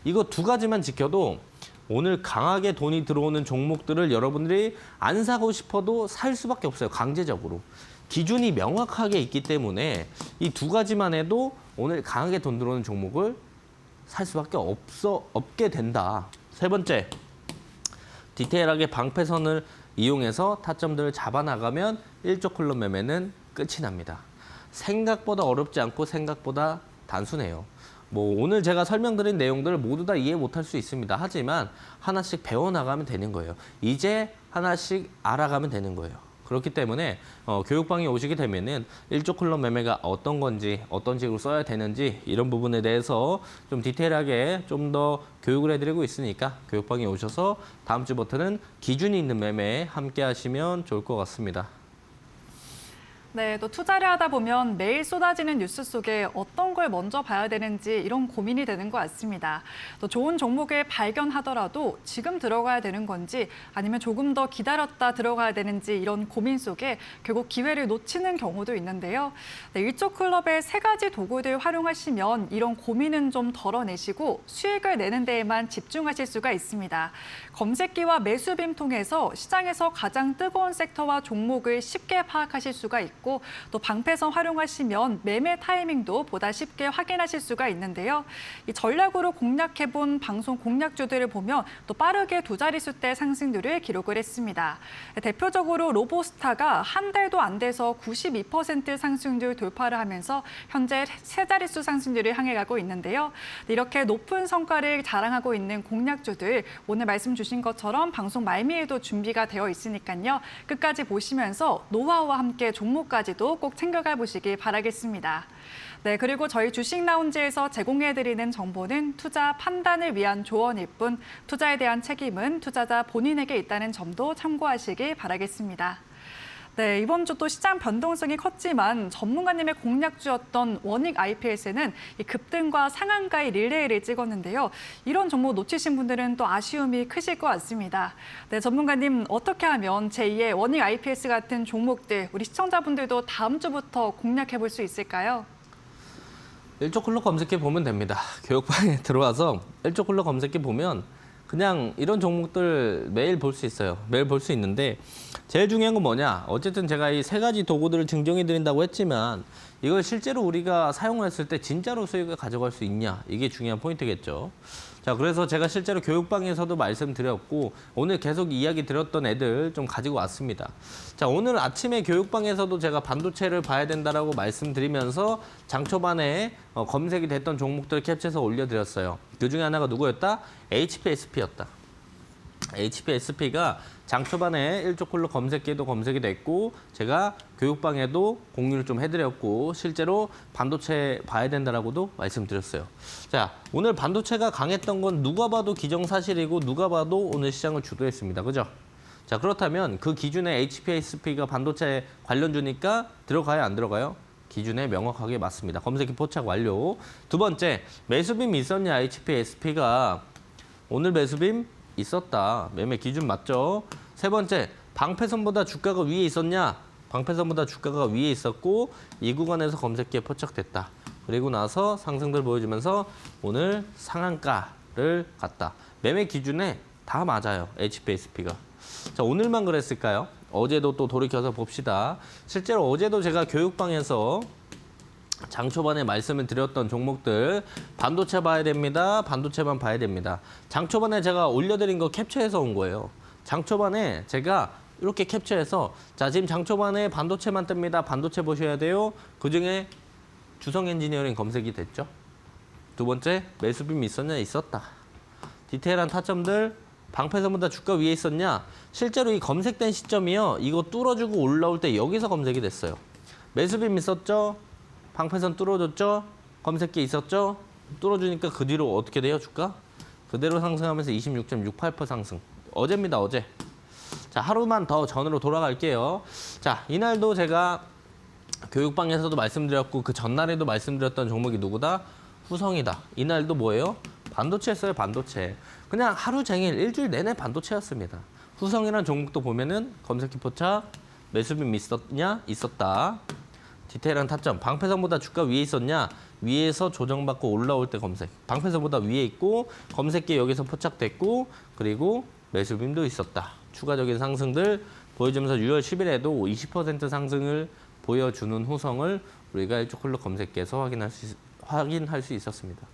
이거 두 가지만 지켜도 오늘 강하게 돈이 들어오는 종목들을 여러분들이 안 사고 싶어도 살 수밖에 없어요. 강제적으로. 기준이 명확하게 있기 때문에 이 두 가지만 해도 오늘 강하게 돈 들어오는 종목을 살 수밖에 없게 된다. 세 번째, 디테일하게 방패선을 이용해서 타점들을 잡아나가면 1조 클럽 매매는 끝이 납니다. 생각보다 어렵지 않고 생각보다 단순해요. 오늘 제가 설명드린 내용들을 모두 다 이해 못할 수 있습니다. 하지만 하나씩 배워나가면 되는 거예요. 이제 하나씩 알아가면 되는 거예요. 그렇기 때문에 교육방에 오시게 되면은 1조 클럽 매매가 어떤 건지, 어떤 식으로 써야 되는지 이런 부분에 대해서 좀 디테일하게 좀 더 교육을 해드리고 있으니까 교육방에 오셔서 다음 주부터는 기준이 있는 매매에 함께 하시면 좋을 것 같습니다. 네, 또 투자를 하다 보면 매일 쏟아지는 뉴스 속에 어떤 걸 먼저 봐야 되는지 이런 고민이 되는 것 같습니다. 또 좋은 종목을 발견하더라도 지금 들어가야 되는 건지 아니면 조금 더 기다렸다 들어가야 되는지 이런 고민 속에 결국 기회를 놓치는 경우도 있는데요. 네, 일조 클럽의 세 가지 도구들 활용하시면 이런 고민은 좀 덜어내시고 수익을 내는 데에만 집중하실 수가 있습니다. 검색기와 매수빔 통해서 시장에서 가장 뜨거운 섹터와 종목을 쉽게 파악하실 수가 있고 또 방패선 활용하시면 매매 타이밍도 보다 쉽게 확인하실 수가 있는데요. 이 전략으로 공략해본 방송 공략주들을 보면 또 빠르게 두 자릿수대 상승률을 기록을 했습니다. 대표적으로 로보스타가 한 달도 안 돼서 92% 상승률 돌파를 하면서 현재 세 자릿수 상승률을 향해 가고 있는데요. 이렇게 높은 성과를 자랑하고 있는 공략주들 오늘 말씀 주신 것처럼 방송 말미에도 준비가 되어 있으니까요. 끝까지 보시면서 노하우와 함께 종목까지도 꼭 챙겨가 보시길 바라겠습니다. 네, 그리고 저희 주식 라운지에서 제공해드리는 정보는 투자 판단을 위한 조언일 뿐 투자에 대한 책임은 투자자 본인에게 있다는 점도 참고하시길 바라겠습니다. 네, 이번 주 또 시장 변동성이 컸지만 전문가님의 공략주였던 원익 IPS는 이 급등과 상한가의 릴레이를 찍었는데요. 이런 종목 놓치신 분들은 또 아쉬움이 크실 것 같습니다. 네, 전문가님 어떻게 하면 제2의 원익 IPS 같은 종목들 우리 시청자분들도 다음 주부터 공략해 볼 수 있을까요? 일조클로 검색해 보면 됩니다. 교육방에 들어와서 일조클로 검색해 보면 그냥 이런 종목들 매일 볼 수 있어요. 매일 볼 수 있는데 제일 중요한 건 뭐냐? 어쨌든 제가 이 세 가지 도구들을 증정해 드린다고 했지만 이걸 실제로 우리가 사용을 했을 때 진짜로 수익을 가져갈 수 있냐? 이게 중요한 포인트겠죠. 자, 그래서 제가 실제로 교육방에서도 말씀드렸고 오늘 계속 이야기 드렸던 애들 좀 가지고 왔습니다. 자, 오늘 아침에 교육방에서도 제가 반도체를 봐야 된다라고 말씀드리면서 장 초반에 검색이 됐던 종목들을 캡처해서 올려드렸어요. 그 중에 하나가 누구였다? HPSP였다. HPSP가 장 초반에 일조콜로 검색기에도 검색이 됐고 제가 교육방에도 공유를 좀 해드렸고 실제로 반도체 봐야 된다라고도 말씀드렸어요. 자, 오늘 반도체가 강했던 건 누가 봐도 기정사실이고 누가 봐도 오늘 시장을 주도했습니다. 그죠? 자, 그렇다면 그 기준에 HPSP가 반도체 관련주니까 들어가요, 안 들어가요? 기준에 명확하게 맞습니다. 검색기 포착 완료. 두 번째, 매수빔 있었냐? HPSP가 오늘 매수빔 있었다. 매매 기준 맞죠? 세 번째, 방패선보다 주가가 위에 있었냐? 방패선보다 주가가 위에 있었고 이 구간에서 검색기에 포착됐다. 그리고 나서 상승들 보여주면서 오늘 상한가를 갔다. 매매 기준에 다 맞아요. HPSP가. 자, 오늘만 그랬을까요? 어제도 또 돌이켜서 봅시다. 실제로 어제도 제가 교육방에서 장 초반에 말씀을 드렸던 종목들 반도체 봐야 됩니다. 반도체만 봐야 됩니다. 장 초반에 제가 올려드린 거 캡처해서 온 거예요. 장 초반에 제가 이렇게 캡처해서 자, 지금 장 초반에 반도체만 뜹니다. 반도체 보셔야 돼요. 그중에 주성 엔지니어링 검색이 됐죠. 두 번째, 매수빔 있었냐? 있었다. 디테일한 타점들 방패선보다 주가 위에 있었냐? 실제로 이 검색된 시점이요. 이거 뚫어주고 올라올 때 여기서 검색이 됐어요. 매수빔 있었죠? 방패선 뚫어줬죠? 검색기 있었죠? 뚫어주니까 그 뒤로 어떻게 돼요, 주가? 그대로 상승하면서 26.68% 상승. 어제입니다, 어제. 자, 하루만 더 전으로 돌아갈게요. 자, 이날도 제가 교육방에서도 말씀드렸고 그 전날에도 말씀드렸던 종목이 누구다? 후성이다. 이날도 뭐예요? 반도체였어요, 반도체. 그냥 하루 종일 일주일 내내 반도체였습니다. 후성이라는 종목도 보면은 검색기 포착, 매수빔 있었냐? 있었다. 디테일한 타점, 방패선보다 주가 위에 있었냐? 위에서 조정받고 올라올 때 검색. 방패선보다 위에 있고 검색기 여기서 포착됐고 그리고 매수빔도 있었다. 추가적인 상승들 보여주면서 6월 10일에도 20% 상승을 보여주는 후성을 우리가 일조클로 검색기에서 확인할 수 있었습니다.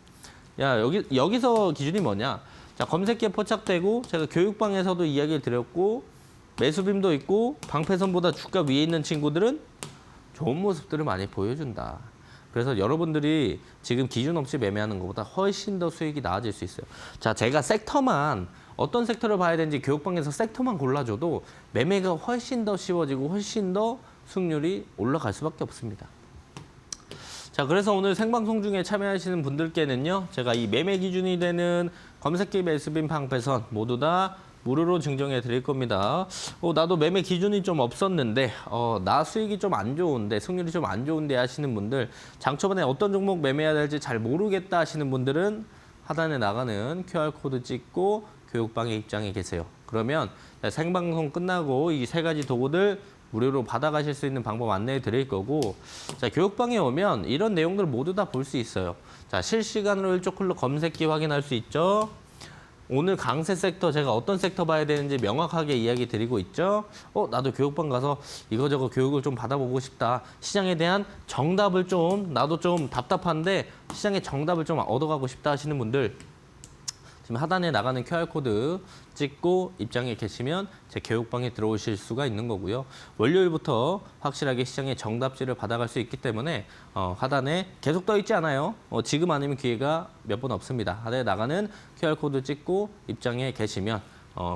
야, 여기서 기준이 뭐냐? 자, 검색기에 포착되고 제가 교육방에서도 이야기를 드렸고 매수빔도 있고 방패선보다 주가 위에 있는 친구들은 좋은 모습들을 많이 보여준다. 그래서 여러분들이 지금 기준 없이 매매하는 것보다 훨씬 더 수익이 나아질 수 있어요. 자, 제가 섹터만 어떤 섹터를 봐야 되는지 교육방에서 섹터만 골라줘도 매매가 훨씬 더 쉬워지고 훨씬 더 수익률이 올라갈 수밖에 없습니다. 자, 그래서 오늘 생방송 중에 참여하시는 분들께는요, 제가 이 매매 기준이 되는 검색기 매수빔 방패선 모두 다 무료로 증정해 드릴 겁니다. 나도 매매 기준이 좀 없었는데 나 수익이 좀 안 좋은데 승률이 좀 안 좋은데 하시는 분들 장 초반에 어떤 종목 매매해야 될지 잘 모르겠다 하시는 분들은 하단에 나가는 QR코드 찍고 교육방에 입장해 계세요. 그러면 생방송 끝나고 이 세 가지 도구들 무료로 받아가실 수 있는 방법 안내해 드릴 거고 자, 교육방에 오면 이런 내용들 모두 다 볼 수 있어요. 자, 실시간으로 일조클로 검색기 확인할 수 있죠. 오늘 강세 섹터 제가 어떤 섹터 봐야 되는지 명확하게 이야기 드리고 있죠. 나도 교육방 가서 이거저거 교육을 좀 받아보고 싶다. 시장에 대한 정답을 좀 나도 좀 답답한데 시장의 정답을 좀 얻어가고 싶다 하시는 분들 지금 하단에 나가는 QR코드 찍고 입장에 계시면 제 교육방에 들어오실 수가 있는 거고요. 월요일부터 확실하게 시장의 정답지를 받아갈 수 있기 때문에 하단에 계속 떠 있지 않아요. 지금 아니면 기회가 몇 번 없습니다. 하단에 나가는 QR코드 찍고 입장에 계시면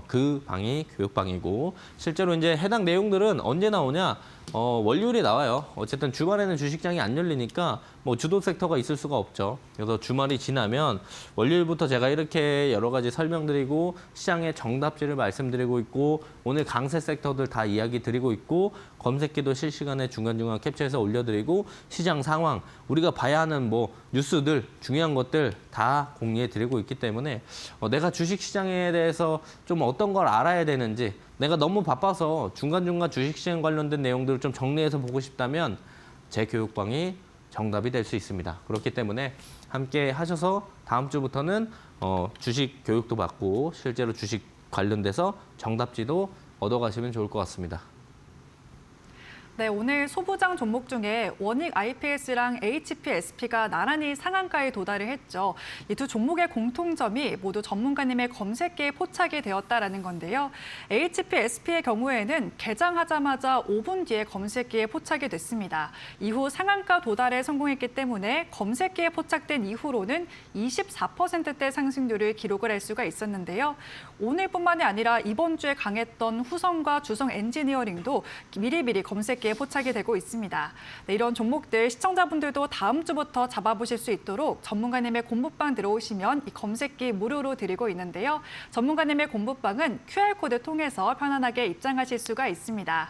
그 방이 교육방이고 실제로 이제 해당 내용들은 언제 나오냐? 월요일에 나와요. 어쨌든 주말에는 주식장이 안 열리니까 뭐 주도 섹터가 있을 수가 없죠. 그래서 주말이 지나면 월요일부터 제가 이렇게 여러 가지 설명드리고 시장의 정답지를 말씀드리고 있고 오늘 강세 섹터들 다 이야기 드리고 있고 검색기도 실시간에 중간중간 캡처해서 올려드리고 시장 상황 우리가 봐야 하는 뭐 뉴스들 중요한 것들 다 공유해 드리고 있기 때문에 내가 주식 시장에 대해서 좀 어떤 걸 알아야 되는지 내가 너무 바빠서 중간중간 주식시장 관련된 내용들을 좀 정리해서 보고 싶다면 제 교육방이 정답이 될 수 있습니다. 그렇기 때문에 함께 하셔서 다음 주부터는 주식 교육도 받고 실제로 주식 관련돼서 정답지도 얻어가시면 좋을 것 같습니다. 네, 오늘 소부장 종목 중에 원익 IPS랑 HPSP가 나란히 상한가에 도달을 했죠. 이 두 종목의 공통점이 모두 전문가님의 검색기에 포착이 되었다라는 건데요. HPSP의 경우에는 개장하자마자 5분 뒤에 검색기에 포착이 됐습니다. 이후 상한가 도달에 성공했기 때문에 검색기에 포착된 이후로는 24%대 상승률을 기록을 할 수가 있었는데요. 오늘뿐만이 아니라 이번 주에 강했던 후성과 주성 엔지니어링도 미리미리 검색기에 포착이 되고 있습니다. 네, 이런 종목들 시청자분들도 다음 주부터 잡아보실 수 있도록 전문가님의 공부방 들어오시면 이 검색기 무료로 드리고 있는데요. 전문가님의 공부방은 QR코드 통해서 편안하게 입장하실 수가 있습니다.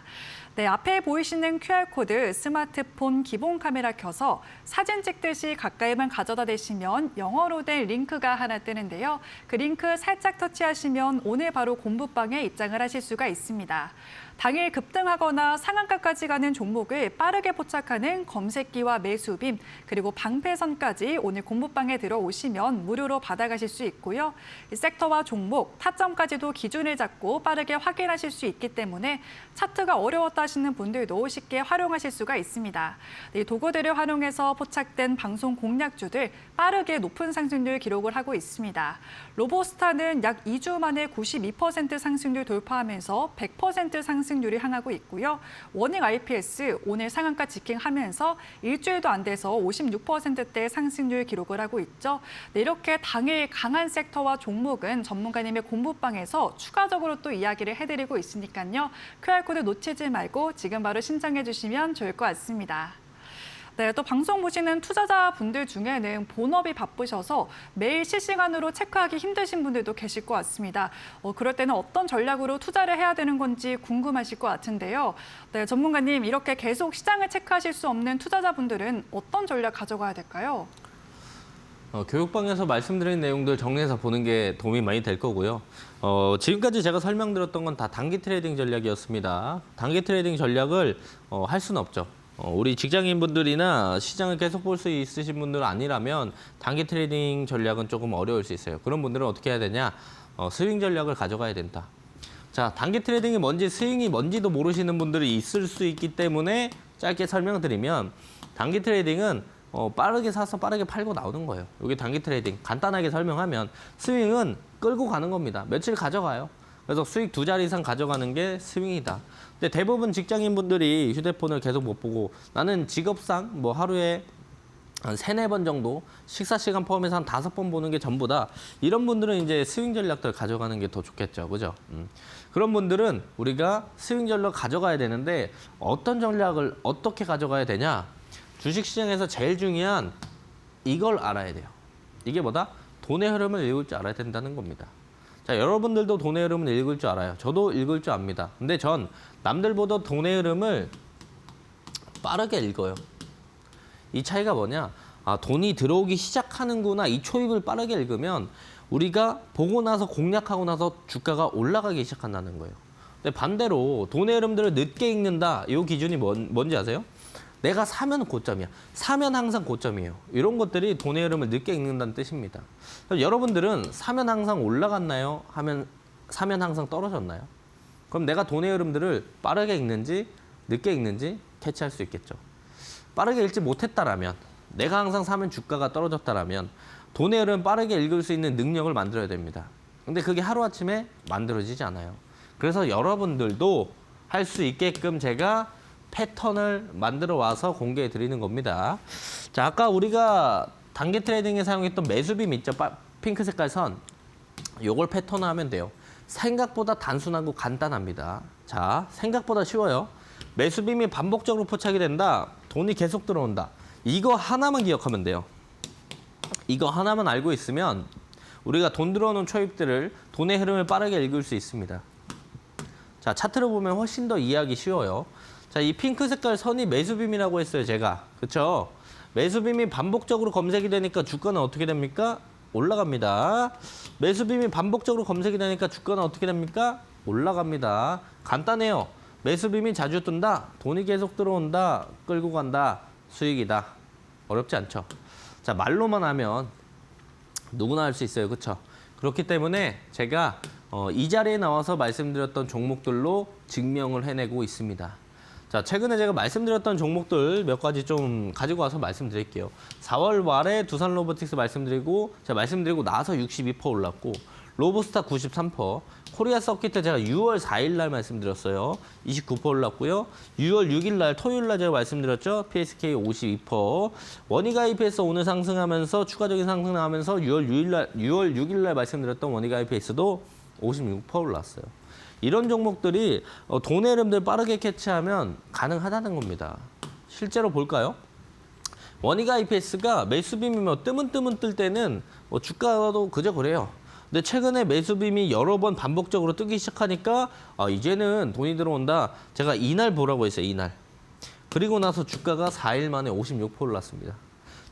네, 앞에 보이시는 QR코드 스마트폰 기본 카메라 켜서 사진 찍듯이 가까이만 가져다 대시면 영어로 된 링크가 하나 뜨는데요. 그 링크 살짝 터치하시면 오늘 바로 공부방에 입장을 하실 수가 있습니다. 당일 급등하거나 상한가까지 가는 종목을 빠르게 포착하는 검색기와 매수빔, 그리고 방패선까지 오늘 공부방에 들어오시면 무료로 받아가실 수 있고요. 이 섹터와 종목, 타점까지도 기준을 잡고 빠르게 확인하실 수 있기 때문에 차트가 어려웠다 하시는 분들도 쉽게 활용하실 수가 있습니다. 이 도구들을 활용해서 포착된 방송 공략주들 빠르게 높은 상승률 기록을 하고 있습니다. 로보스타는 약 2주 만에 92% 상승률 돌파하면서 100% 상승률이 향하고 있고요. 원익 IPS 오늘 상한가 직행하면서 일주일도 안 돼서 56%대 상승률 기록을 하고 있죠. 네, 이렇게 당일 강한 섹터와 종목은 전문가님의 공부방에서 추가적으로 또 이야기를 해드리고 있으니까요. QR코드 놓치지 말고 지금 바로 신청해 주시면 좋을 것 같습니다. 네, 또 방송 보시는 투자자분들 중에는 본업이 바쁘셔서 매일 실시간으로 체크하기 힘드신 분들도 계실 것 같습니다. 그럴 때는 어떤 전략으로 투자를 해야 되는 건지 궁금하실 것 같은데요. 네, 전문가님, 이렇게 계속 시장을 체크하실 수 없는 투자자분들은 어떤 전략 가져가야 될까요? 교육방에서 말씀드린 내용들 정리해서 보는 게 도움이 많이 될 거고요. 지금까지 제가 설명드렸던 건 다 단기 트레이딩 전략이었습니다. 단기 트레이딩 전략을 할 수는 없죠. 우리 직장인분들이나 시장을 계속 볼 수 있으신 분들 아니라면 단기 트레이딩 전략은 조금 어려울 수 있어요. 그런 분들은 어떻게 해야 되냐? 스윙 전략을 가져가야 된다. 자, 단기 트레이딩이 뭔지 스윙이 뭔지도 모르시는 분들이 있을 수 있기 때문에 짧게 설명드리면 단기 트레이딩은 빠르게 사서 빠르게 팔고 나오는 거예요. 이게 단기 트레이딩. 간단하게 설명하면 스윙은 끌고 가는 겁니다. 며칠 가져가요. 그래서 수익 2자리 이상 가져가는 게 스윙이다. 근데 대부분 직장인분들이 휴대폰을 계속 못 보고 나는 직업상 뭐 하루에 한 3-4번 정도 식사 시간 포함해서 한 5번 보는 게 전부다. 이런 분들은 이제 스윙 전략들 가져가는 게 더 좋겠죠. 그죠? 그런 분들은 우리가 스윙 전략 가져가야 되는데 어떤 전략을 어떻게 가져가야 되냐? 주식시장에서 제일 중요한 이걸 알아야 돼요. 이게 뭐다? 돈의 흐름을 읽을 줄 알아야 된다는 겁니다. 자, 여러분들도 돈의 흐름을 읽을 줄 알아요. 저도 읽을 줄 압니다. 근데 전 남들보다 돈의 흐름을 빠르게 읽어요. 이 차이가 뭐냐? 돈이 들어오기 시작하는구나. 이 초입을 빠르게 읽으면 우리가 보고 나서 공략하고 나서 주가가 올라가기 시작한다는 거예요. 근데 반대로 돈의 흐름들을 늦게 읽는다. 이 기준이 뭔지 아세요? 내가 사면 고점이야. 사면 항상 고점이에요. 이런 것들이 돈의 흐름을 늦게 읽는다는 뜻입니다. 여러분들은 사면 항상 올라갔나요? 사면 항상 떨어졌나요? 그럼 내가 돈의 흐름들을 빠르게 읽는지 늦게 읽는지 캐치할 수 있겠죠. 빠르게 읽지 못했다라면, 내가 항상 사면 주가가 떨어졌다라면 돈의 흐름 빠르게 읽을 수 있는 능력을 만들어야 됩니다. 근데 그게 하루아침에 만들어지지 않아요. 그래서 여러분들도 할 수 있게끔 제가 패턴을 만들어 와서 공개해 드리는 겁니다. 자, 아까 우리가 단기 트레이딩에 사용했던 매수빔 있죠? 핑크 색깔 선. 요걸 패턴화하면 돼요. 생각보다 단순하고 간단합니다. 자, 생각보다 쉬워요. 매수빔이 반복적으로 포착이 된다. 돈이 계속 들어온다. 이거 하나만 기억하면 돼요. 이거 하나만 알고 있으면 우리가 돈 들어오는 초입들을 돈의 흐름을 빠르게 읽을 수 있습니다. 자, 차트를 보면 훨씬 더 이해하기 쉬워요. 자, 이 핑크 색깔 선이 매수빔이라고 했어요, 제가. 그렇죠? 매수빔이 반복적으로 검색이 되니까 주가는 어떻게 됩니까? 올라갑니다. 매수빔이 반복적으로 검색이 되니까 주가는 어떻게 됩니까? 올라갑니다. 간단해요. 매수빔이 자주 뜬다. 돈이 계속 들어온다. 끌고 간다. 수익이다. 어렵지 않죠? 자, 말로만 하면 누구나 할 수 있어요. 그렇죠? 그렇기 때문에 제가 이 자리에 나와서 말씀드렸던 종목들로 증명을 해내고 있습니다. 자, 최근에 제가 말씀드렸던 종목들 몇 가지 좀 가지고 와서 말씀드릴게요. 4월 말에 두산 로보틱스 말씀드리고 제가 말씀드리고 나서 62% 올랐고 로보스타 93%, 코리아 서킷 제가 6월 4일 날 말씀드렸어요. 29% 올랐고요. 6월 6일 날 토요일 날 제가 말씀드렸죠. PSK 52%, 원익 IPS 오늘 상승하면서 추가적인 상승 나오면서 6월 6일 날 말씀드렸던 원익 IPS도 56% 올랐어요. 이런 종목들이 돈의 흐름들 빠르게 캐치하면 가능하다는 겁니다. 실제로 볼까요? 원익 IPS가 매수빔이 뜨문뜨문 뜰 때는 주가도 그저 그래요. 근데 최근에 매수빔이 여러 번 반복적으로 뜨기 시작하니까 이제는 돈이 들어온다. 제가 이날 보라고 했어요, 이날. 그리고 나서 주가가 4일 만에 56% 올랐습니다.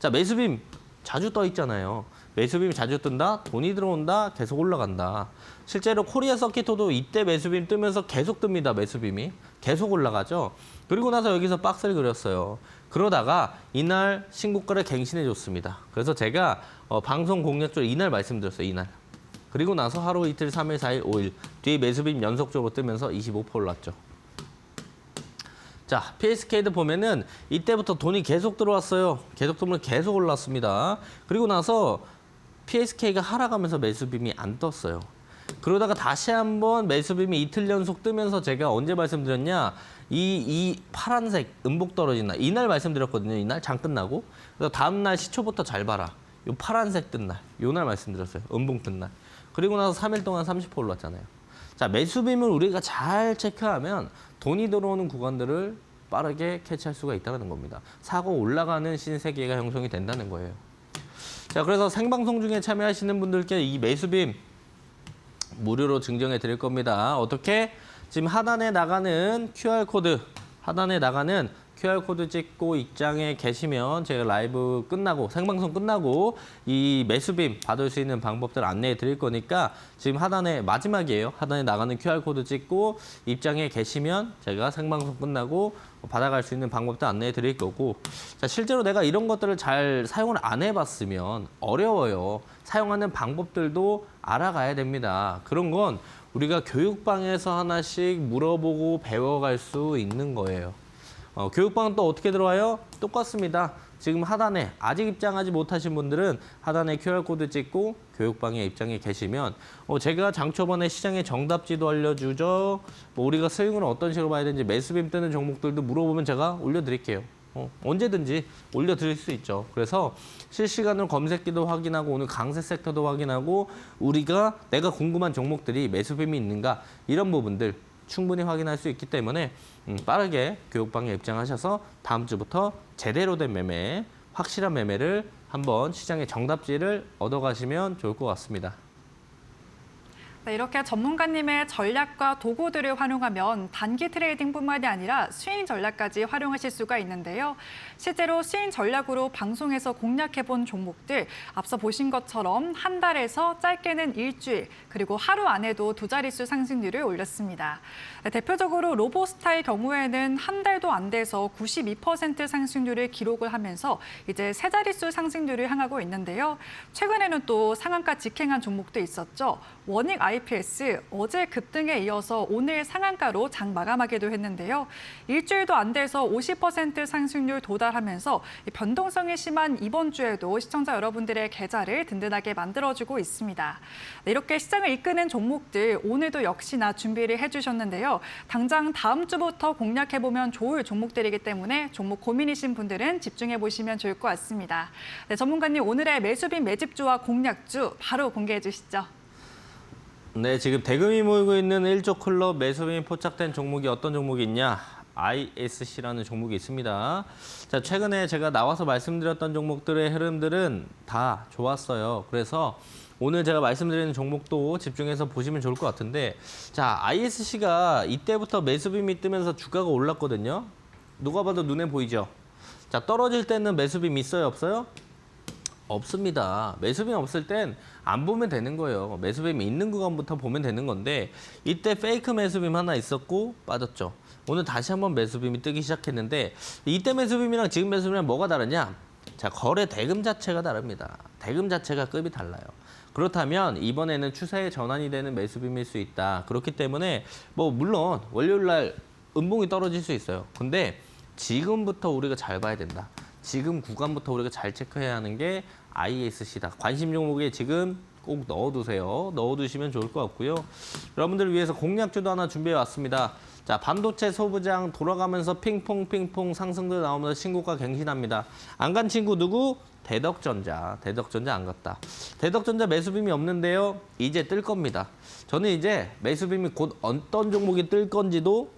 자, 매수빔 자주 떠 있잖아요. 매수빔 자주 뜬다, 돈이 들어온다, 계속 올라간다. 실제로 코리아 서킷도 이때 매수빔 뜨면서 계속 뜹니다. 매수빔이 계속 올라가죠. 그리고 나서 여기서 박스를 그렸어요. 그러다가 이날 신고가를 갱신해 줬습니다. 그래서 제가 방송 공략적으로 이날 말씀드렸어요. 이날. 그리고 나서 하루 이틀, 3일, 4일, 5일 뒤에 매수빔 연속적으로 뜨면서 25% 올랐죠. 자, PSK도 보면은 이때부터 돈이 계속 들어왔어요. 계속 들어오면 계속 올랐습니다. 그리고 나서 PSK가 하락하면서 매수빔이 안 떴어요. 그러다가 다시 한번 매수빔이 이틀 연속 뜨면서 제가 언제 말씀드렸냐? 이 파란색 음봉 떨어진 날, 이날 말씀드렸거든요. 이날 장 끝나고. 그래서 다음 날 시초부터 잘 봐라. 요 파란색 뜬 날, 요날 말씀드렸어요. 음봉 뜬 날. 그리고 나서 3일 동안 30% 올랐잖아요. 자, 매수빔을 우리가 잘 체크하면 돈이 들어오는 구간들을 빠르게 캐치할 수가 있다는 겁니다. 사고 올라가는 신세계가 형성이 된다는 거예요. 자, 그래서 생방송 중에 참여하시는 분들께 이 매수빔 무료로 증정해 드릴 겁니다. 어떻게? 지금 하단에 나가는 QR코드 찍고 입장에 계시면 제가 라이브 끝나고 생방송 끝나고 이 매수빔 받을 수 있는 방법들 안내해 드릴 거니까 지금 하단에 마지막이에요. 하단에 나가는 QR코드 찍고 입장에 계시면 제가 생방송 끝나고 받아갈 수 있는 방법들 안내해 드릴 거고, 자, 실제로 내가 이런 것들을 잘 사용을 안 해봤으면 어려워요. 사용하는 방법들도 알아가야 됩니다. 그런 건 우리가 교육방에서 하나씩 물어보고 배워갈 수 있는 거예요. 교육방은 또 어떻게 들어와요? 똑같습니다. 지금 하단에 아직 입장하지 못하신 분들은 하단에 QR코드 찍고 교육방에 입장해 계시면 제가 장초반에 시장의 정답지도 알려주죠. 우리가 스윙을 어떤 식으로 봐야 되는지 매수빔 뜨는 종목들도 물어보면 제가 올려드릴게요. 언제든지 올려드릴 수 있죠. 그래서 실시간으로 검색기도 확인하고 오늘 강세 섹터도 확인하고 우리가 내가 궁금한 종목들이 매수빔이 있는가 이런 부분들 충분히 확인할 수 있기 때문에 빠르게 교육방에 입장하셔서 다음 주부터 제대로 된 매매, 확실한 매매를 한번 시장의 정답지를 얻어가시면 좋을 것 같습니다. 네, 이렇게 전문가님의 전략과 도구들을 활용하면 단기 트레이딩뿐만이 아니라 스윙 전략까지 활용하실 수가 있는데요. 실제로 스윙 전략으로 방송에서 공략해본 종목들, 앞서 보신 것처럼 한 달에서 짧게는 일주일, 그리고 하루 안에도 두 자릿수 상승률을 올렸습니다. 네, 대표적으로 로보스타의 경우에는 한 달도 안 돼서 92% 상승률을 기록을 하면서 이제 세 자릿수 상승률을 향하고 있는데요. 최근에는 또 상한가 직행한 종목도 있었죠. 원익 IPS 어제 급등에 이어서 오늘 상한가로 장 마감하기도 했는데요. 일주일도 안 돼서 50% 상승률 도달하면서 변동성이 심한 이번 주에도 시청자 여러분들의 계좌를 든든하게 만들어주고 있습니다. 네, 이렇게 시장을 이끄는 종목들 오늘도 역시나 준비를 해주셨는데요. 당장 다음 주부터 공략해보면 좋을 종목들이기 때문에 종목 고민이신 분들은 집중해보시면 좋을 것 같습니다. 네, 전문가님 오늘의 매수빈 매집주와 공략주 바로 공개해 주시죠. 네, 지금 대금이 모이고 있는 1조 클럽 매수빔이 포착된 종목이 어떤 종목이 있냐? ISC라는 종목이 있습니다. 자, 최근에 제가 나와서 말씀드렸던 종목들의 흐름들은 다 좋았어요. 그래서 오늘 제가 말씀드리는 종목도 집중해서 보시면 좋을 것 같은데, 자, ISC가 이때부터 매수빔이 뜨면서 주가가 올랐거든요. 누가 봐도 눈에 보이죠? 자, 떨어질 때는 매수빔 있어요, 없어요? 없습니다. 매수빔 없을 땐 안 보면 되는 거예요. 매수빔이 있는 구간부터 보면 되는 건데, 이때 페이크 매수빔 하나 있었고 빠졌죠. 오늘 다시 한번 매수빔이 뜨기 시작했는데, 이때 매수빔이랑 지금 매수빔이랑 뭐가 다르냐? 자, 거래 대금 자체가 다릅니다. 대금 자체가 급이 달라요. 그렇다면 이번에는 추세의 전환이 되는 매수빔일 수 있다. 그렇기 때문에 뭐 물론 월요일 날 음봉이 떨어질 수 있어요. 근데 지금부터 우리가 잘 봐야 된다. 지금 구간부터 우리가 잘 체크해야 하는 게 ISC다. 관심 종목에 지금 꼭 넣어두세요. 넣어두시면 좋을 것 같고요. 여러분들을 위해서 공략주도 하나 준비해 왔습니다. 자, 반도체 소부장 돌아가면서 핑퐁 상승들 나오면서 신고가 갱신합니다. 안 간 친구 누구? 대덕전자. 대덕전자 안 갔다. 대덕전자 매수빔이 없는데요. 이제 뜰 겁니다. 저는 이제 매수빔이 곧 어떤 종목이 뜰 건지도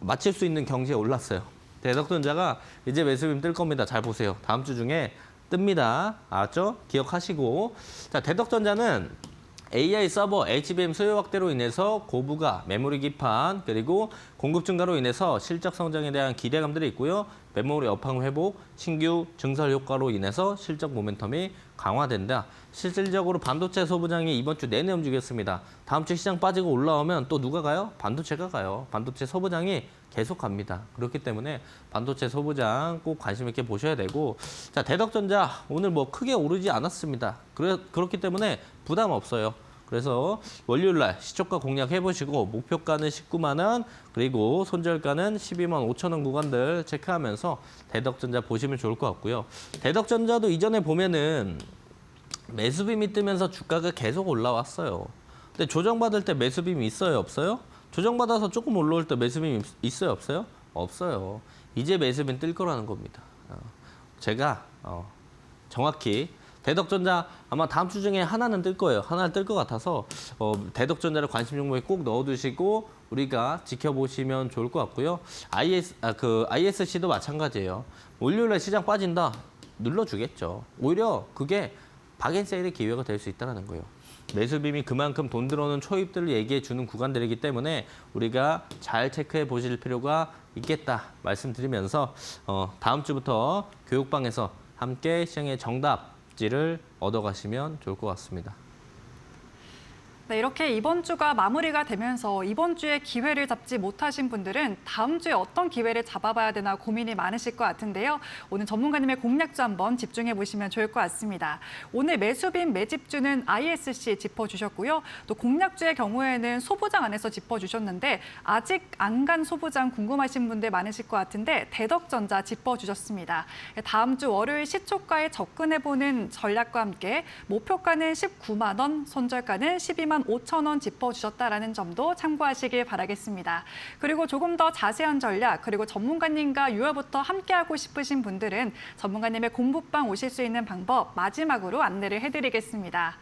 맞힐 수 있는 경지에 올랐어요. 대덕전자가 이제 매수빔 뜰 겁니다. 잘 보세요. 다음 주 중에 뜹니다. 알았죠? 기억하시고. 자, 대덕전자는 AI 서버, HBM 수요 확대로 인해서 고부가, 메모리 기판, 그리고 공급 증가로 인해서 실적 성장에 대한 기대감들이 있고요. 메모리 업황 회복, 신규 증설 효과로 인해서 실적 모멘텀이 강화된다. 실질적으로 반도체 소부장이 이번 주 내내 움직였습니다. 다음 주 시장 빠지고 올라오면 또 누가 가요? 반도체가 가요. 반도체 소부장이 계속 갑니다. 그렇기 때문에 반도체 소부장 꼭 관심 있게 보셔야 되고, 자, 대덕전자 오늘 뭐 크게 오르지 않았습니다. 그렇기 때문에 부담 없어요. 그래서 월요일 날 시초가 공략해 보시고 목표가는 19만 원, 그리고 손절가는 12만 5천 원 구간들 체크하면서 대덕전자 보시면 좋을 것 같고요. 대덕전자도 이전에 보면은 매수빔이 뜨면서 주가가 계속 올라왔어요. 근데 조정받을 때 매수빔이 있어요, 없어요? 조정받아서 조금 올라올 때 매수빔이 있어요, 없어요? 없어요. 이제 매수빔 뜰 거라는 겁니다. 제가 정확히 대덕전자 아마 다음 주 중에 하나는 뜰 거예요. 하나 뜰 것 같아서 대덕전자를 관심 종목에 꼭 넣어두시고 우리가 지켜보시면 좋을 것 같고요. ISC도 마찬가지예요. 월요일에 시장 빠진다, 눌러주겠죠. 오히려 그게 박앤세일의 기회가 될 수 있다는 거예요. 매수빔이 그만큼 돈 들어오는 초입들을 얘기해 주는 구간들이기 때문에 우리가 잘 체크해 보실 필요가 있겠다 말씀드리면서 다음 주부터 교육방에서 함께 시장의 정답지를 얻어가시면 좋을 것 같습니다. 네, 이렇게 이번 주가 마무리가 되면서 이번 주에 기회를 잡지 못하신 분들은 다음 주에 어떤 기회를 잡아봐야 되나 고민이 많으실 것 같은데요. 오늘 전문가님의 공략주 한번 집중해 보시면 좋을 것 같습니다. 오늘 매수빔 매집주는 ISC 짚어주셨고요. 또 공략주의 경우에는 소부장 안에서 짚어주셨는데 아직 안 간 소부장 궁금하신 분들 많으실 것 같은데 대덕전자 짚어주셨습니다. 다음 주 월요일 시초가에 접근해보는 전략과 함께 목표가는 19만 원, 손절가는 12만 5천 원 짚어주셨다라는 점도 참고하시길 바라겠습니다. 그리고 조금 더 자세한 전략, 그리고 전문가님과 6월부터 함께하고 싶으신 분들은 전문가님의 공부방 오실 수 있는 방법 마지막으로 안내를 해드리겠습니다.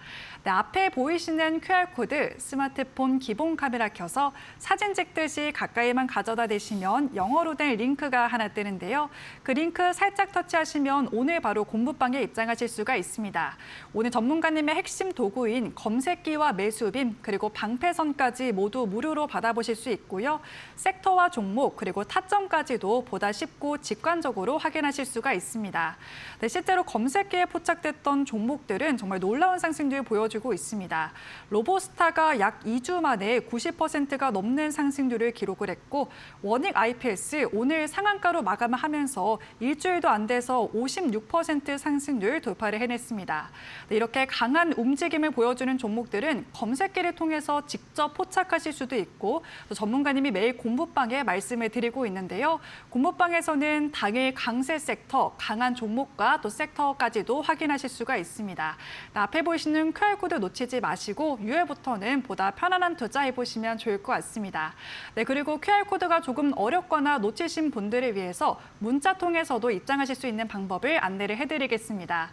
네, 앞에 보이시는 QR코드 스마트폰 기본 카메라 켜서 사진 찍듯이 가까이만 가져다 대시면 영어로 된 링크가 하나 뜨는데요. 그 링크 살짝 터치하시면 오늘 바로 공부방에 입장하실 수가 있습니다. 오늘 전문가님의 핵심 도구인 검색기와 매수빔 그리고 방패선까지 모두 무료로 받아보실 수 있고요. 섹터와 종목 그리고 타점까지도 보다 쉽고 직관적으로 확인하실 수가 있습니다. 네, 실제로 검색기에 포착됐던 종목들은 정말 놀라운 상승률을 보여주고 있습니다. 로보스타가 약 2주 만에 90%가 넘는 상승률을 기록을 했고 원익 IPS 오늘 상한가로 마감을 하면서 일주일도 안 돼서 56% 상승률 돌파를 해냈습니다. 네, 이렇게 강한 움직임을 보여주는 종목들은 검색기를 통해서 직접 포착하실 수도 있고 또 전문가님이 매일 공부방에 말씀을 드리고 있는데요. 공부방에서는 당일 강세 섹터, 강한 종목과 또 섹터까지도 확인하실 수가 있습니다. 네, 앞에 보이시는 QR코드 놓치지 마시고 6월부터는 보다 편안한 투자 해보시면 좋을 것 같습니다. 네, 그리고 QR코드가 조금 어렵거나 놓치신 분들을 위해서 문자 통해서도 입장하실 수 있는 방법을 안내를 해드리겠습니다.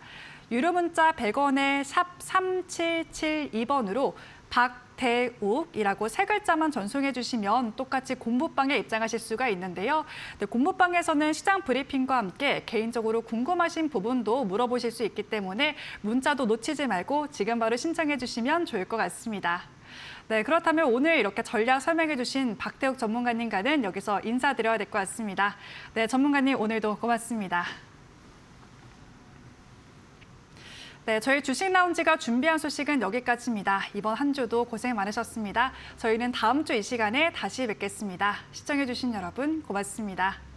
유료 문자 100원에 샵 3772번으로 박 박대욱이라고 세 글자만 전송해 주시면 똑같이 공부방에 입장하실 수가 있는데요. 네, 공부방에서는 시장 브리핑과 함께 개인적으로 궁금하신 부분도 물어보실 수 있기 때문에 문자도 놓치지 말고 지금 바로 신청해 주시면 좋을 것 같습니다. 네, 그렇다면 오늘 이렇게 전략 설명해 주신 박대욱 전문가님과는 여기서 인사드려야 될 것 같습니다. 네, 전문가님 오늘도 고맙습니다. 네, 저희 주식 라운지가 준비한 소식은 여기까지입니다. 이번 한 주도 고생 많으셨습니다. 저희는 다음 주 이 시간에 다시 뵙겠습니다. 시청해 주신 여러분 고맙습니다.